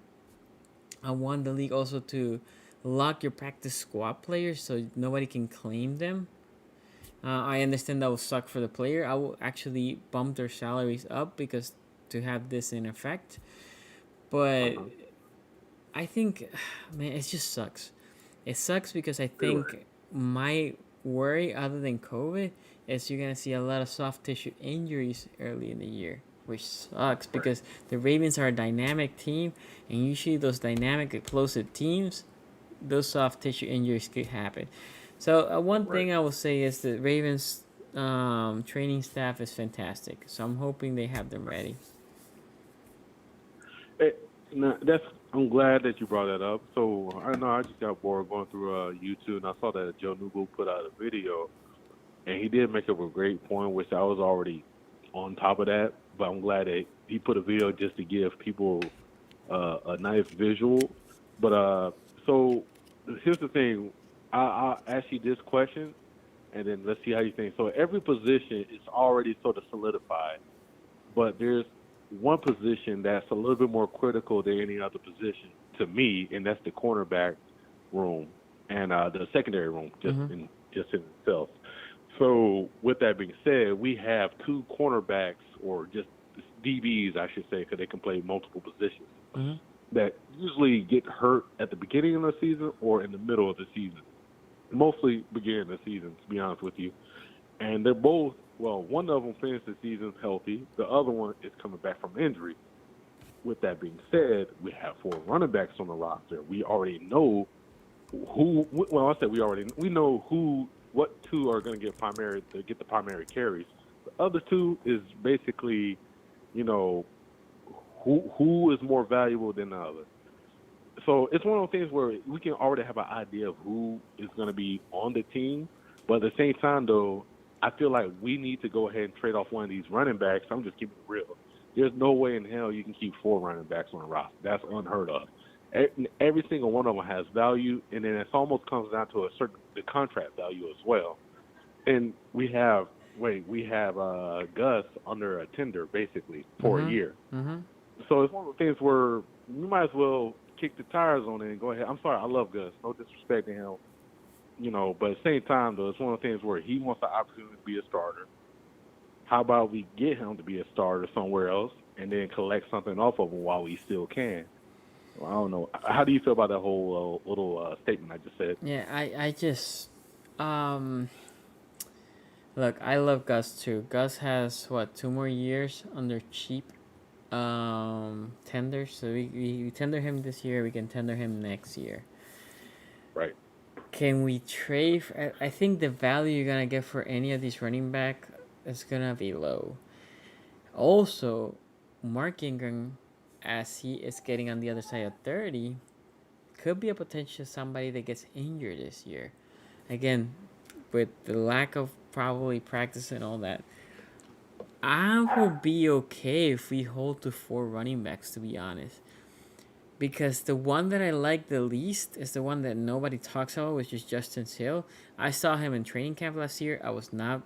I want the league also to lock your practice squad players so nobody can claim them. I understand that will suck for the player. I will actually bump their salaries up because to have this in effect. But Uh-huh. I think, man, it just sucks. It sucks because I It was. think my worry, other than COVID, is you're gonna see a lot of soft tissue injuries early in the year, which sucks Right. because the Ravens are a dynamic team, and usually those dynamic explosive teams, those soft tissue injuries could happen. So one Right. thing I will say is the Ravens training staff is fantastic. So I'm hoping they have them ready. Hey, now, I'm glad that you brought that up. So I know I just got bored going through YouTube, and I saw that Joe Newell put out a video, and he did make up a great point, which I was already on top of that. But I'm glad that he put a video just to give people a nice visual. But so here's the thing. I'll ask you this question, and then let's see how you think. So every position is already sort of solidified, but there's one position that's a little bit more critical than any other position to me, and that's the cornerback room and the secondary room, just in itself. So with that being said, we have two cornerbacks, or just DBs, I should say, because they can play multiple positions, that usually get hurt at the beginning of the season or in the middle of the season. Mostly beginning of the season, to be honest with you. And they're both, well, one of them finished the season healthy. The other one is coming back from injury. With that being said, we have 4 running backs on the roster. We already know who. Well, I said we know what 2 are going to get the primary carries. The other 2 is basically, who is more valuable than the other. So it's one of those things where we can already have an idea of who is going to be on the team. But at the same time, though, I feel like we need to go ahead and trade off one of these running backs. I'm just keeping it real. There's no way in hell you can keep 4 running backs on the roster. That's unheard of. Every single one of them has value, and then it almost comes down to the contract value as well. And we have Gus under a tender basically for a year. So it's one of the things where we might as well kick the tires on it and go ahead. I'm sorry, I love Gus. No disrespect to him. But at the same time, though, it's one of the things where he wants the opportunity to be a starter. How about we get him to be a starter somewhere else and then collect something off of him while we still can? Well, I don't know. How do you feel about that whole little statement I just said? Yeah, I just look. I love Gus too. Gus has 2 more years under cheap tender. So we tender him this year. We can tender him next year. Right. Can we trade? I think the value you're gonna get for any of these running back is gonna be low. Also, Mark Ingram, as he is getting on the other side of 30, could be a potential somebody that gets injured this year. Again, with the lack of probably practice and all that, I will be okay if we hold to 4 running backs, to be honest. Because the one that I like the least is the one that nobody talks about, which is Justin Hill. I saw him in training camp last year. I was not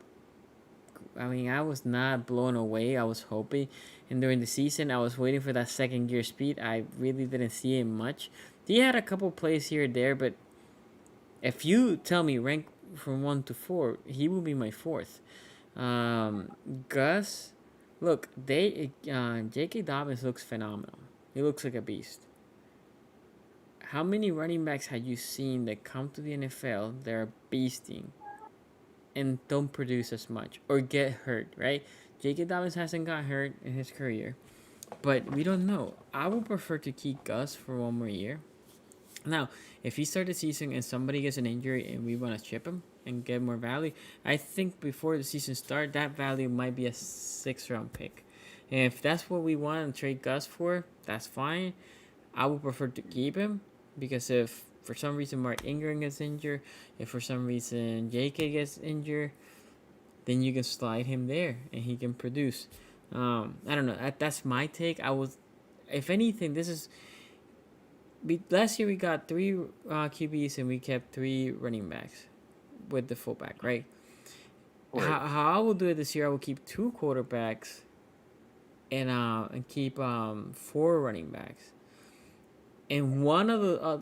blown away. I was hoping. And during the season, I was waiting for that second gear speed. I really didn't see him much. He had a couple plays here and there, but if you tell me rank from 1 to 4, he will be my 4th. Gus, look, J.K. Dobbins looks phenomenal. He looks like a beast. How many running backs have you seen that come to the NFL, they're beasting, and don't produce as much or get hurt, right? J.K. Dobbins hasn't got hurt in his career, but we don't know. I would prefer to keep Gus for 1 more year. Now, if he starts the season and somebody gets an injury and we want to chip him and get more value, I think before the season starts, that value might be a 6th-round pick. And if that's what we want to trade Gus for, that's fine. I would prefer to keep him. Because if for some reason Mark Ingram gets injured, if for some reason JK gets injured, then you can slide him there and he can produce. I don't know. That's my take. If anything, last year we got 3 QBs and we kept 3 running backs with the fullback, right? How I will do it this year, I will keep 2 quarterbacks and keep 4 running backs. And one of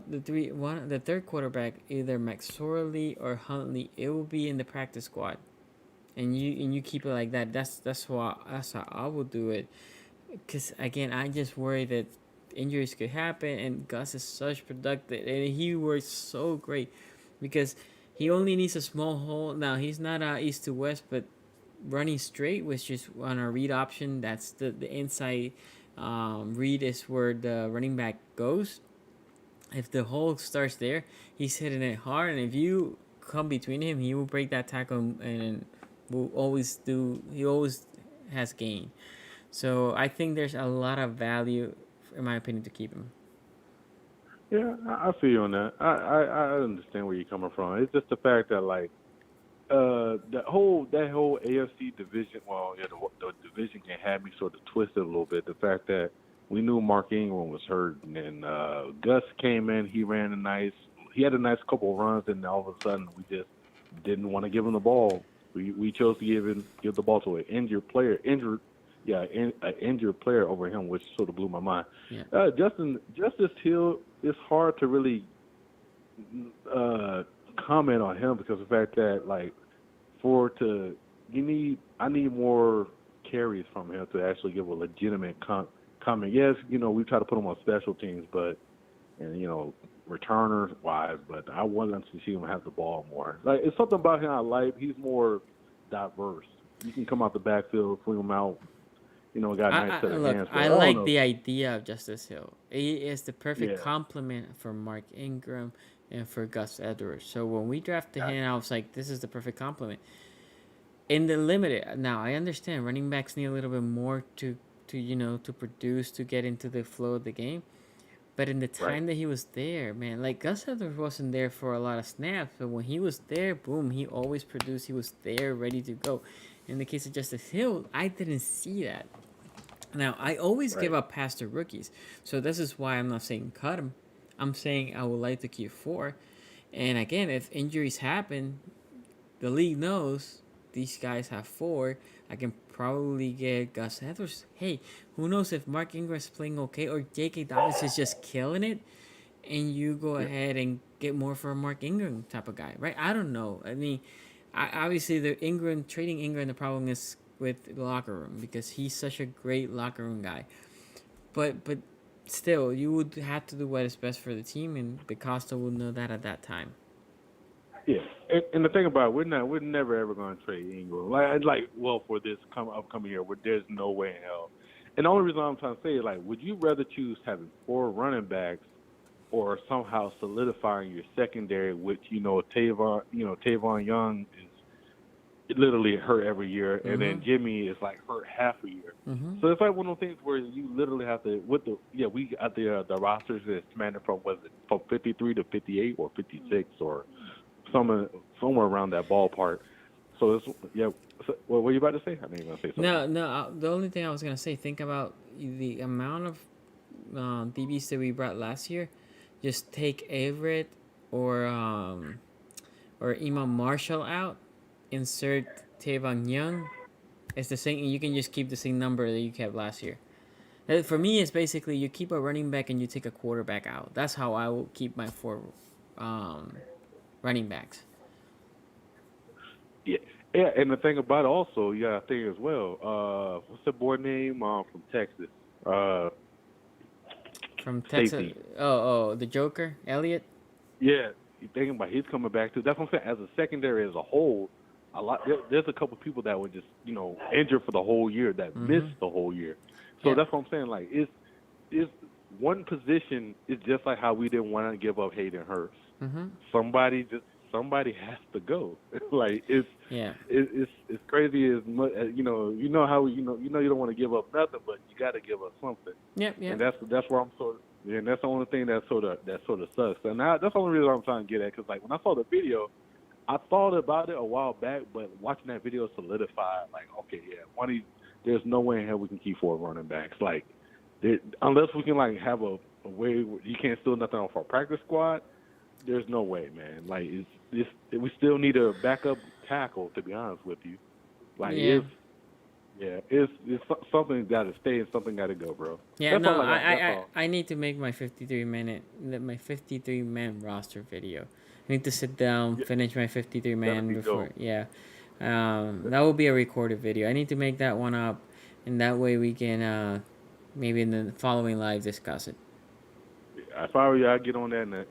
the third quarterback, either McSorley or Huntley, it will be in the practice squad, and you keep it like that. That's how I will do it. Because again, I just worry that injuries could happen, and Gus is such productive, and he works so great because he only needs a small hole. Now he's not east to west, but running straight, which is on a read option. That's the inside. Read is where the running back goes. If the hole starts there, he's hitting it hard, and if you come between him, he will break that tackle and will always do. He always has gain. So I think there's a lot of value, in my opinion, to keep him. Yeah, I feel you on that. I understand where you're coming from. It's just the fact that that whole AFC division. Well, yeah, the division can have me sort of twisted a little bit. The fact that we knew Mark Ingram was hurt, and then Gus came in. He had a nice couple of runs, and all of a sudden we just didn't want to give him the ball. We chose to give the ball to an injured player, an injured player over him, which sort of blew my mind. Yeah. Justice Hill, it's hard to really comment on him because of the fact that I need more carries from him to actually give a legitimate comment. Yes, we try to put him on special teams, returner wise, but I wanted to see him have the ball more. Like, it's something about him I like. He's more diverse. You can come out the backfield, fling him out. Got a nice set of hands. I like the idea of Justice Hill. He is the perfect complement for Mark Ingram and for Gus Edwards. So when we drafted him, I was like, this is the perfect complement. In the limited, now I understand running backs need a little bit more to produce, to get into the flow of the game. But in the time that he was there, man, like Gus Edwards wasn't there for a lot of snaps, but when he was there, boom, he always produced. He was there, ready to go. In the case of Justice Hill, I didn't see that. Now, I always give up pass to rookies, so this is why I'm not saying cut him. I'm saying I would like to keep 4. And again, if injuries happen, the league knows these guys have 4. I can probably get Gus Edwards. Hey, who knows if Mark Ingram's playing okay or J.K. Dobbins is just killing it, and you go ahead and get more for a Mark Ingram type of guy, right? I don't know. I mean, obviously trading Ingram, the problem is with the locker room because he's such a great locker room guy. But still, you would have to do what is best for the team, and DeCosta will know that at that time. Yeah, and the thing about it, we're never ever going to trade Ingram. For this upcoming year, there's no way in hell. And the only reason I'm trying to say is, would you rather choose having 4 running backs or somehow solidifying your secondary, which Tavon Young is literally hurt every year, and then Jimmy is hurt half a year. So it's like one of those things where you literally have to we got the rosters is expanded from 53 to 58 or 56 or somewhere around that ballpark. So it's So, what were you about to say? I didn't even say something. No. The only thing I was gonna say, think about the amount of DBs that we brought last year. Just take Everett or Imam Marshall out. Insert Tavon Young. It's the same. You can just keep the same number that you kept last year. For me, it's basically you keep a running back and you take a quarterback out. That's how I will keep my 4 running backs. Yeah, and the thing about it also, you got to think as well. What's the boy name from Texas? From Texas. Safety. Oh, the Joker, Elliott. Yeah, you thinking about he's coming back too. That's what I'm saying. As a secondary as a whole, there's a couple people that were just injured for the whole year that missed the whole year. So that's what I'm saying. Like it's one position is just like how we didn't want to give up Hayden Hurst. Somebody has to go. Like it's crazy as much as, you know you don't want to give up nothing, but you got to give up something. Yeah. And that's where I'm sort of, and that's the only thing that sort of sucks. And that's the only reason I'm trying to get at, because like when I saw the video, I thought about it a while back, but watching that video solidified, like, okay, yeah, there's no way in hell we can keep 4 running backs. Like, unless we can like have a way where you can't steal nothing off our practice squad, there's no way, man. Like, we still need a backup tackle, to be honest with you. Like, it's something got to stay and something got to go, bro. Yeah, I need to make my 53-man roster video. I need to sit down, finish my 53-man before. Dope. Yeah, that will be a recorded video. I need to make that one up, and that way we can maybe in the following live discuss it. If I were you, I'd get on that.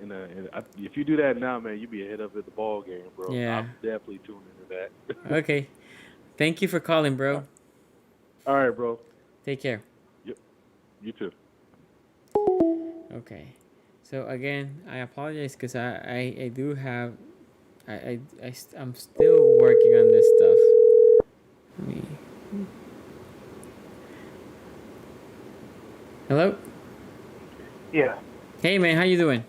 If you do that now, man, you'd be ahead of the ball game, bro. Yeah. I'm definitely tuning into that. Okay. Thank you for calling, bro. All right, bro. Take care. Yep. You too. Okay. So again, I apologize because I do have I'm still working on this stuff. Hello? Yeah. Hey man, how you doing?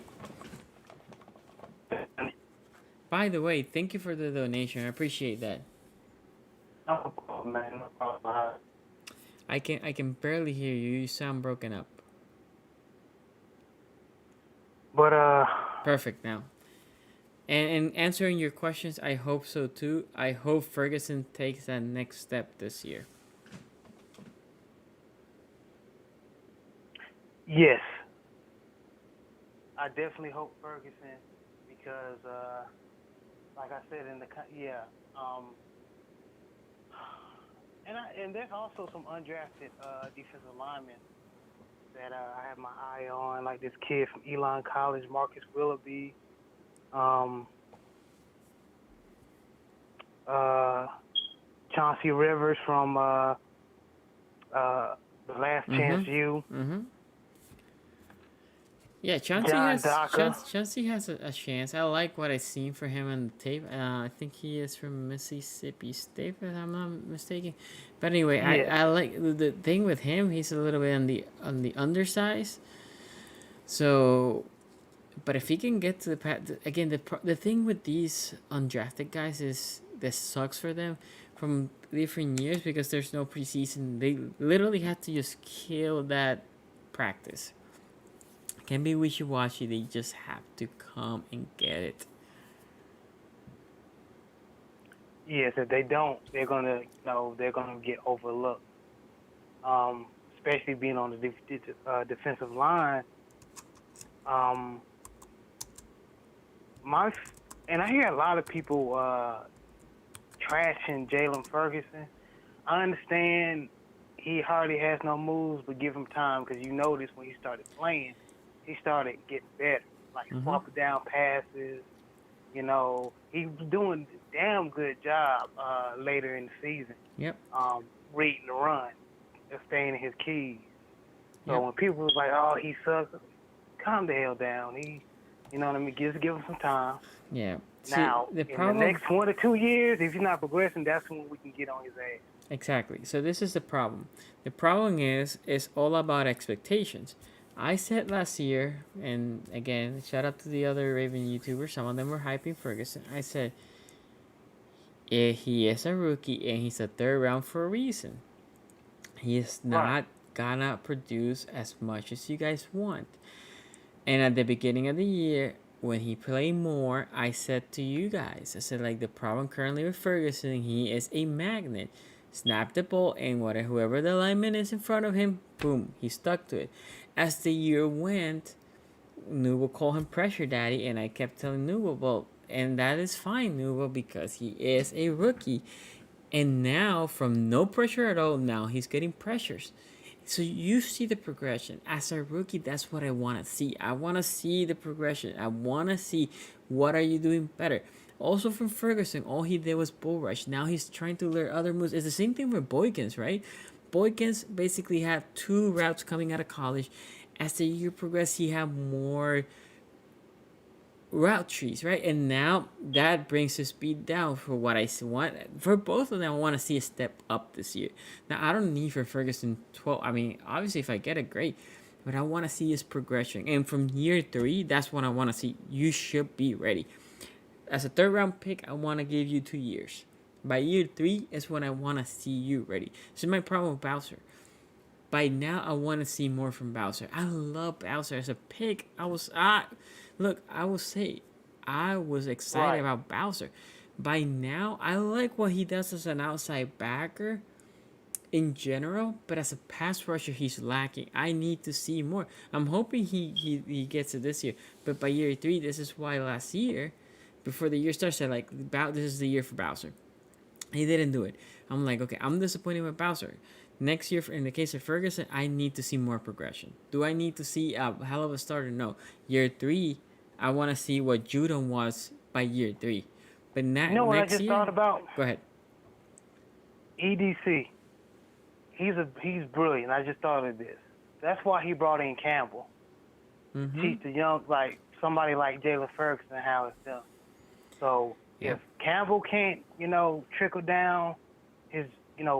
By the way, thank you for the donation. I appreciate that. No problem, man. No problem. I can barely hear you. You sound broken up. Perfect now. And answering your questions, I hope so too. I hope Ferguson takes that next step this year. Yes, I definitely hope Ferguson because, like I said um, and there's also some undrafted defensive linemen that I have my eye on, like this kid from Elon College, Marcus Willoughby, um, uh, Chauncey Rivers from the Last Chance Mm-hmm. U, Mm-hmm. Yeah, Chauncey John has Daka. Chauncey has a chance. I like what I've seen for him on the tape. I think he is from Mississippi State, if I'm not mistaken. But anyway, Yes. I like the thing with him. He's a little bit on the undersize. So, but if he can get to again, the thing with these undrafted guys is this sucks for them from different years because there's no preseason. They literally have to just kill that practice. Can be wishy-washy. They just have to come and get it. Yes, if they don't, they're gonna get overlooked. Especially being on the defensive line. Um, and I hear a lot of people trashing Jalen Ferguson. I understand he hardly has no moves, but give him time because you notice when he started playing, he started getting better, like swapping down passes. He was doing a damn good job later in the season. Yep. Reading the run and staying in his keys. So Yep. when people was like, "Oh, he sucks," calm the hell down. You know what I mean? Just give him some time. Yeah. Now, See, in the next 1 or 2 years, if he's not progressing, that's when we can get on his ass. Exactly. So this is the problem. The problem is it's all about expectations. I said last year, and again, shout out to the other Raven YouTubers. Some of them were hyping Ferguson. I said, he is a rookie and he's a third round for a reason. He is not gonna produce as much as you guys want. And at the beginning of the year, when he played more, I said to you guys, I said, like, the problem currently with Ferguson, he is a magnet. Snap the ball, and whoever the lineman is in front of him, boom, he stuck to it. As the year went, Nubo called him pressure daddy, and I kept telling Nubo, well, and that is fine, Nubo, because he is a rookie. And now, from no pressure at all, now he's getting pressures. So you see the progression. As a rookie, that's what I want to see. I want to see the progression. I want to see what are you doing better. Also from Ferguson, all he did was bull rush. Now he's trying to learn other moves. It's the same thing for Boykins, right? Boykins basically had 2 routes coming out of college. As the year progressed, he had more route trees, right? And now that brings his speed down for what I want. For both of them, I want to see a step up this year. Now, I don't need for Ferguson 12. I mean, obviously, if I get it, great. But I want to see his progression. And from year 3, that's when I want to see. You should be ready. As a third round pick, I want to give you 2 years. By year 3 is when I want to see you ready. This is my problem with Bowser. By now, I want to see more from Bowser. I love Bowser as a pick. I will say, I was excited about Bowser. By now, I like what he does as an outside backer in general, but as a pass rusher, he's lacking. I need to see more. I'm hoping he gets it this year. But by year 3, this is why last year, before the year starts, I like, this is the year for Bowser. He didn't do it. I'm like, okay, I'm disappointed with Bowser. Next year, in the case of Ferguson, I need to see more progression. Do I need to see a hell of a starter? No. Year 3, I want to see what Judon was by year 3. But what I just thought about? Go ahead. EDC. He's brilliant. I just thought of this. That's why he brought in Campbell. Mm-hmm. Teach the young, like somebody like Jalen Ferguson, how it's done. So if Campbell can't, trickle down his,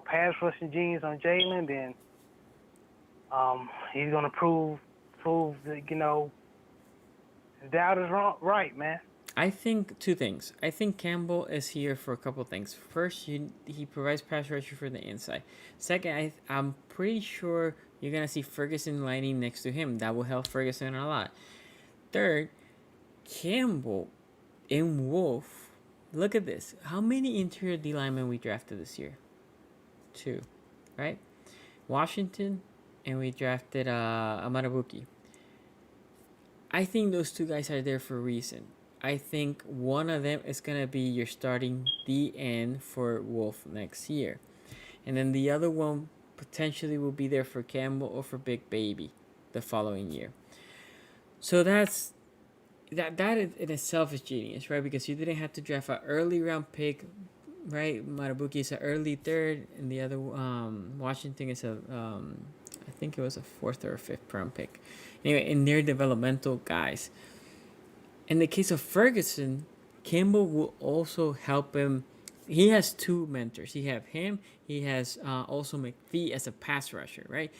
pass rushing genes on Jalen, then he's gonna prove that, his doubt is right, man. I think 2 things. I think Campbell is here for a couple things. First, he provides pass rusher for the inside. Second, I'm pretty sure you're gonna see Ferguson lining next to him. That will help Ferguson a lot. Third, Campbell and Wolf. Look at this. How many interior D linemen we drafted this year? 2, right? Washington, and we drafted Amarabuki. I think those 2 guys are there for a reason. I think one of them is going to be your starting DN for Wolf next year. And then the other one potentially will be there for Campbell or for Big Baby the following year. So that in itself is genius, right? Because you didn't have to draft an early round pick, right? Marabuki is an early third, and the other Washington is I think it was a 4th or a 5th round pick. Anyway, and they're developmental guys. In the case of Ferguson, Campbell will also help him. He has 2 mentors. He have him. He has also McPhee as a pass rusher, right?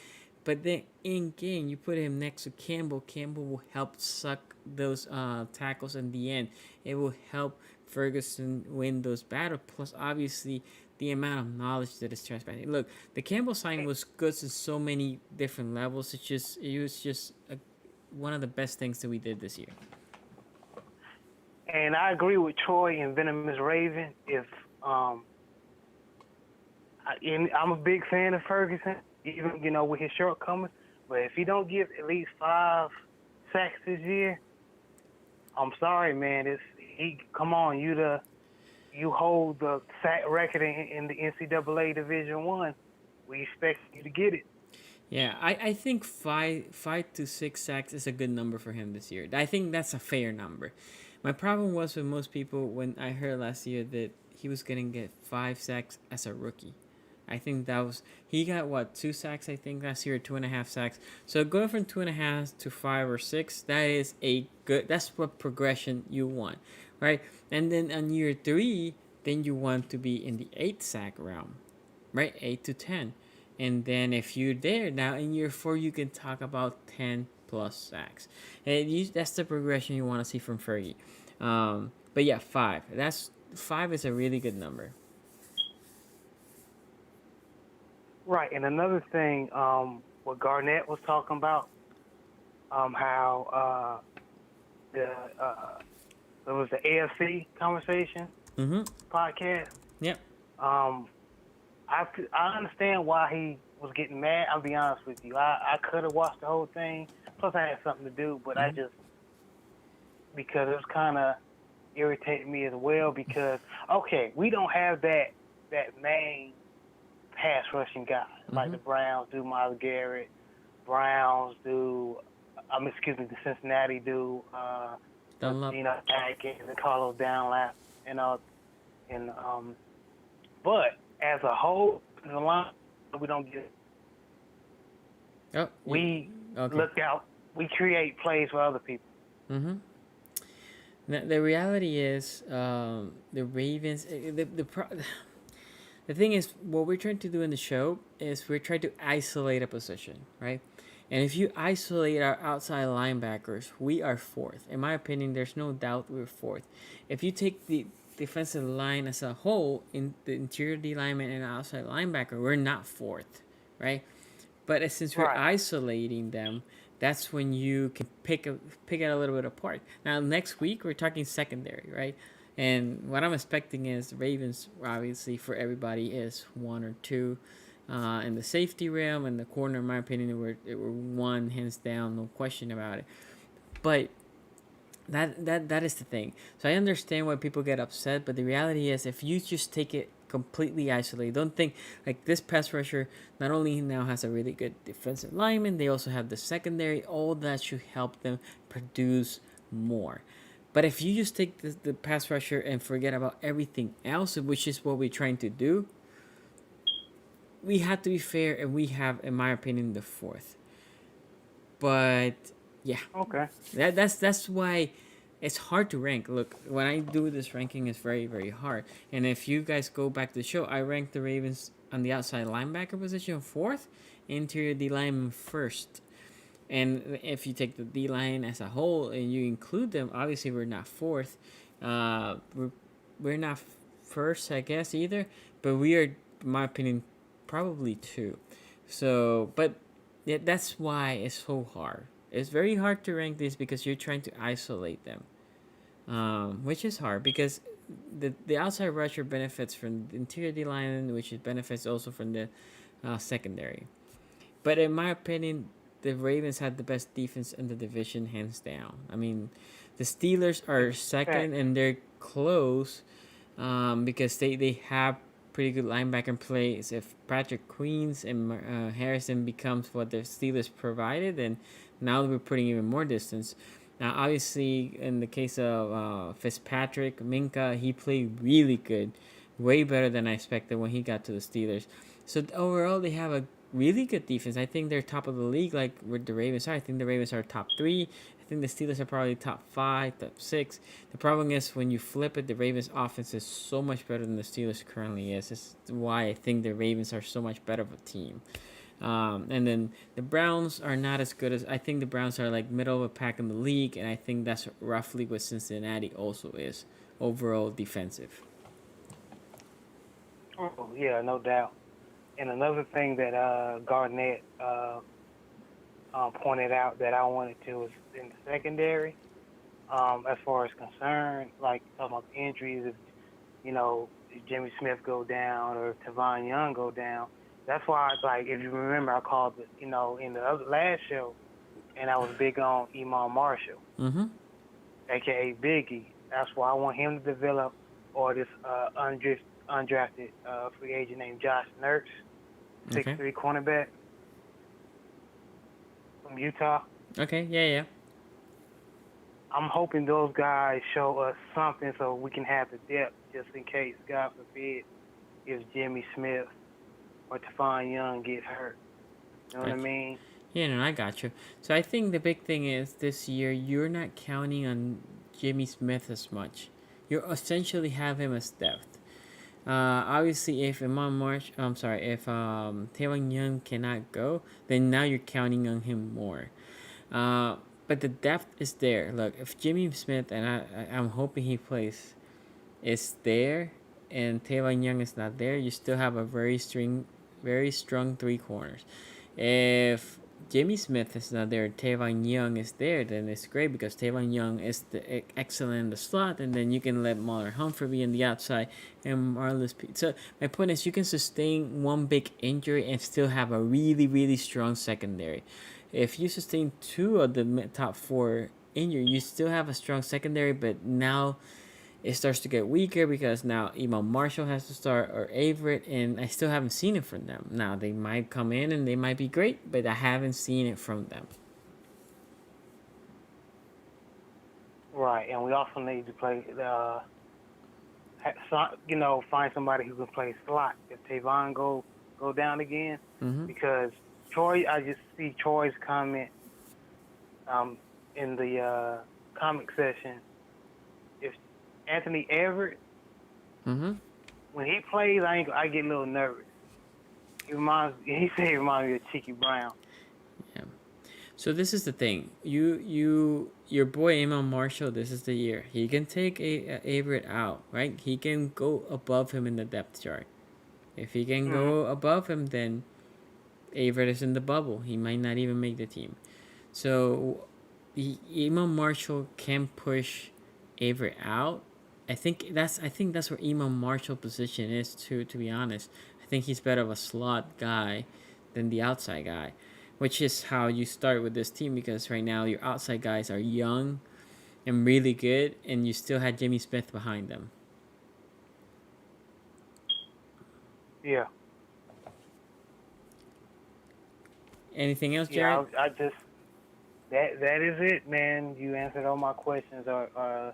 But then in game, you put him next to Campbell. Campbell will help suck those tackles in the end. It will help Ferguson win those battles. Plus, obviously, the amount of knowledge that is transparent. Look, the Campbell sign was good in so many different levels. It was just one of the best things that we did this year. And I agree with Troy and Venomous Raven. If I'm a big fan of Ferguson, even with his shortcomings. But if he don't give at least 5 sacks this year, I'm sorry, man. Come on, you hold the sack record in the NCAA Division I. We expect you to get it. Yeah, I think 5 to 6 sacks is a good number for him this year. I think that's a fair number. My problem was with most people when I heard last year that he was going to get 5 sacks as a rookie. I think he got 2 sacks, I think, last year, 2.5 sacks. So going from 2.5 to 5 or 6, that's what progression you want, right? And then on year 3, then you want to be in the 8 sack realm, right? 8 to 10. And then if you're there, now in year 4, you can talk about 10 plus sacks. And that's the progression you want to see from Fergie. But yeah, 5. 5 is a really good number. Right, and another thing, what Garnett was talking about, how there was the AFC conversation podcast. Yep. I understand why he was getting mad. I'll be honest with you. I could have watched the whole thing. Plus, I had something to do, but because it was kind of irritating me as well. Because we don't have that main pass rushing guy like the Browns do. Myles Garrett, the Cincinnati do. Dunlop. Atkins and Carlos Dunlap but as a whole, the line we don't get. We look out. We create plays for other people. Mm-hmm. Now, the reality is, the Ravens. The thing is, what we're trying to do in the show is we're trying to isolate a position, right? And if you isolate our outside linebackers, we are 4th. In my opinion, there's no doubt we're 4th. If you take the defensive line as a whole, in the interior D lineman and outside linebacker, we're not 4th, right? But since we're isolating them, that's when you can pick it a little bit apart. Now, next week, we're talking secondary, right? And what I'm expecting is the Ravens, obviously, for everybody is 1 or 2. In the safety realm and the corner, in my opinion, it were 1, hands down, no question about it. But that is the thing. So I understand why people get upset, but the reality is if you just take it completely isolated, don't think like this pass rusher not only now has a really good defensive lineman, they also have the secondary. All that should help them produce more. But if you just take the pass rusher and forget about everything else, which is what we're trying to do, we have to be fair, and we have, in my opinion, the 4th. But yeah, that's why it's hard to rank. Look, when I do this ranking, it's very, very hard. And if you guys go back to the show, I ranked the Ravens on the outside linebacker position 4th, interior D lineman 1st. And if you take the D line as a whole and you include them, obviously we're not 4th. We're not 1st, I guess, either. But we are, in my opinion, probably 2. So, but yeah, that's why it's so hard. It's very hard to rank this because you're trying to isolate them. which is hard because the outside rusher benefits from the interior D line, which it benefits also from the secondary. But in my opinion, the Ravens had the best defense in the division, hands down. I mean, the Steelers are second, Facts. and they're close because they have pretty good linebacker plays. If Patrick Queens and Harrison becomes what the Steelers provided, then now we're putting even more distance. Now, obviously, in the case of Fitzpatrick, Minka, he played really good, way better than I expected when he got to the Steelers. So overall, they have a really good defense. I think they're top of the league, like with the Ravens are. I think the Ravens are top three. I think the Steelers are probably top five, top six. The problem is when you flip it, the Ravens' offense is so much better than the Steelers currently is. That's why I think the Ravens are so much better of a team. And then the Browns are not as good as I think the Browns are like middle of a pack in the league, and I think that's roughly what Cincinnati also is overall defensive. Oh, yeah, no doubt. And another thing that Garnett pointed out that I wanted to was in the secondary. As far as concerned, like talking about injuries, if Jimmy Smith go down or if Tavon Young go down, that's why like if you remember, I called it, in the last show, and I was big on Imam Marshall, Mm-hmm. aka Biggie. That's why I want him to develop, or this undrafted free agent named Josh Nertz, Okay. 6'3" cornerback from Utah. Okay. Yeah. Yeah. I'm hoping those guys show us something so we can have the depth just in case, God forbid, if Jimmy Smith or Tavon Young get hurt. You know what I mean? Yeah, no, I got you. So I think the big thing is this year you're not counting on Jimmy Smith as much. You essentially have him as depth. Obviously, if if Taylor Young cannot go, then now you're counting on him more. Uh, but the depth is there. Look, if Jimmy Smith and I'm hoping he plays is there, and Taylor Young is not there, you still have a very strong three corners. If Jimmy Smith is not there, Tavon Young is there, then it's great because Tavon Young is excellent in the slot, and then you can let Marlon Humphrey be in the outside and Marlon P. So my point is, you can sustain one big injury and still have a really strong secondary. If you sustain two of the top four injury, you still have a strong secondary, but now it starts to get weaker because now Imam Marshall has to start or Averett, and I still haven't seen it from them. Now they might come in and they might be great, but I haven't seen it from them. Right, and we also need to play, find somebody who can play slot if Tavon go down again, Mm-hmm. because Troy, I just see Troy's comment in the comic session. If Anthony Everett, Mm-hmm. when he plays, I get a little nervous. He said he reminds me of Cheeky Brown. Yeah. So this is the thing. Your boy Imam Marshall. This is the year he can take a Averett out. Right. He can go above him in the depth chart. If he can go above him, then Averett is in the bubble. He might not even make the team. So Imam Marshall can push Averett out. I think that's where Imam Marshall position is too. To be honest, I think he's better of a slot guy than the outside guy, which is how you start with this team because right now your outside guys are young and really good, and you still had Jimmy Smith behind them. Yeah. Anything else, Jared? Yeah, I just that is it, man. You answered all my questions or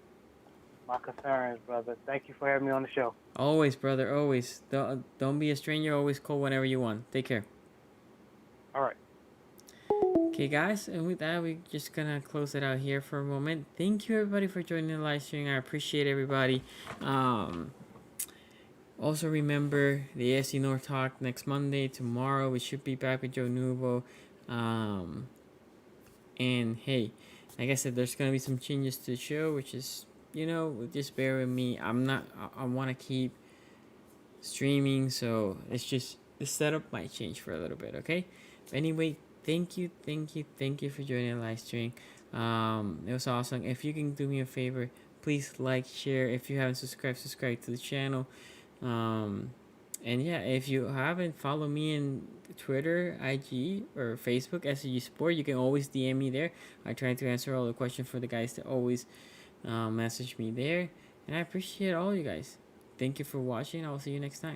my concerns, brother. Thank you for having me on the show. Always, brother. Always. Don't be a stranger. Always call whenever you want. Take care. All right. Okay, guys, and with that, we're just gonna close it out here for a moment. Thank you, everybody, for joining the live stream. I appreciate everybody. Also, remember the ASC North Talk next Monday. Tomorrow, we should be back with Joe Nuvo. And hey, like I said, there's gonna be some changes to the show, which is, just bear with me. I want to keep streaming, so it's just the setup might change for a little bit. Okay. But anyway, thank you for joining the live stream. It was awesome. If you can do me a favor, Please like, share. If you haven't subscribed, subscribe to the channel. And yeah, if you haven't followed me in Twitter, IG, or Facebook, SG Sport, you can always DM me there. I try to answer all the questions for the guys that always message me there. And I appreciate all you guys. Thank you for watching. I'll see you next time.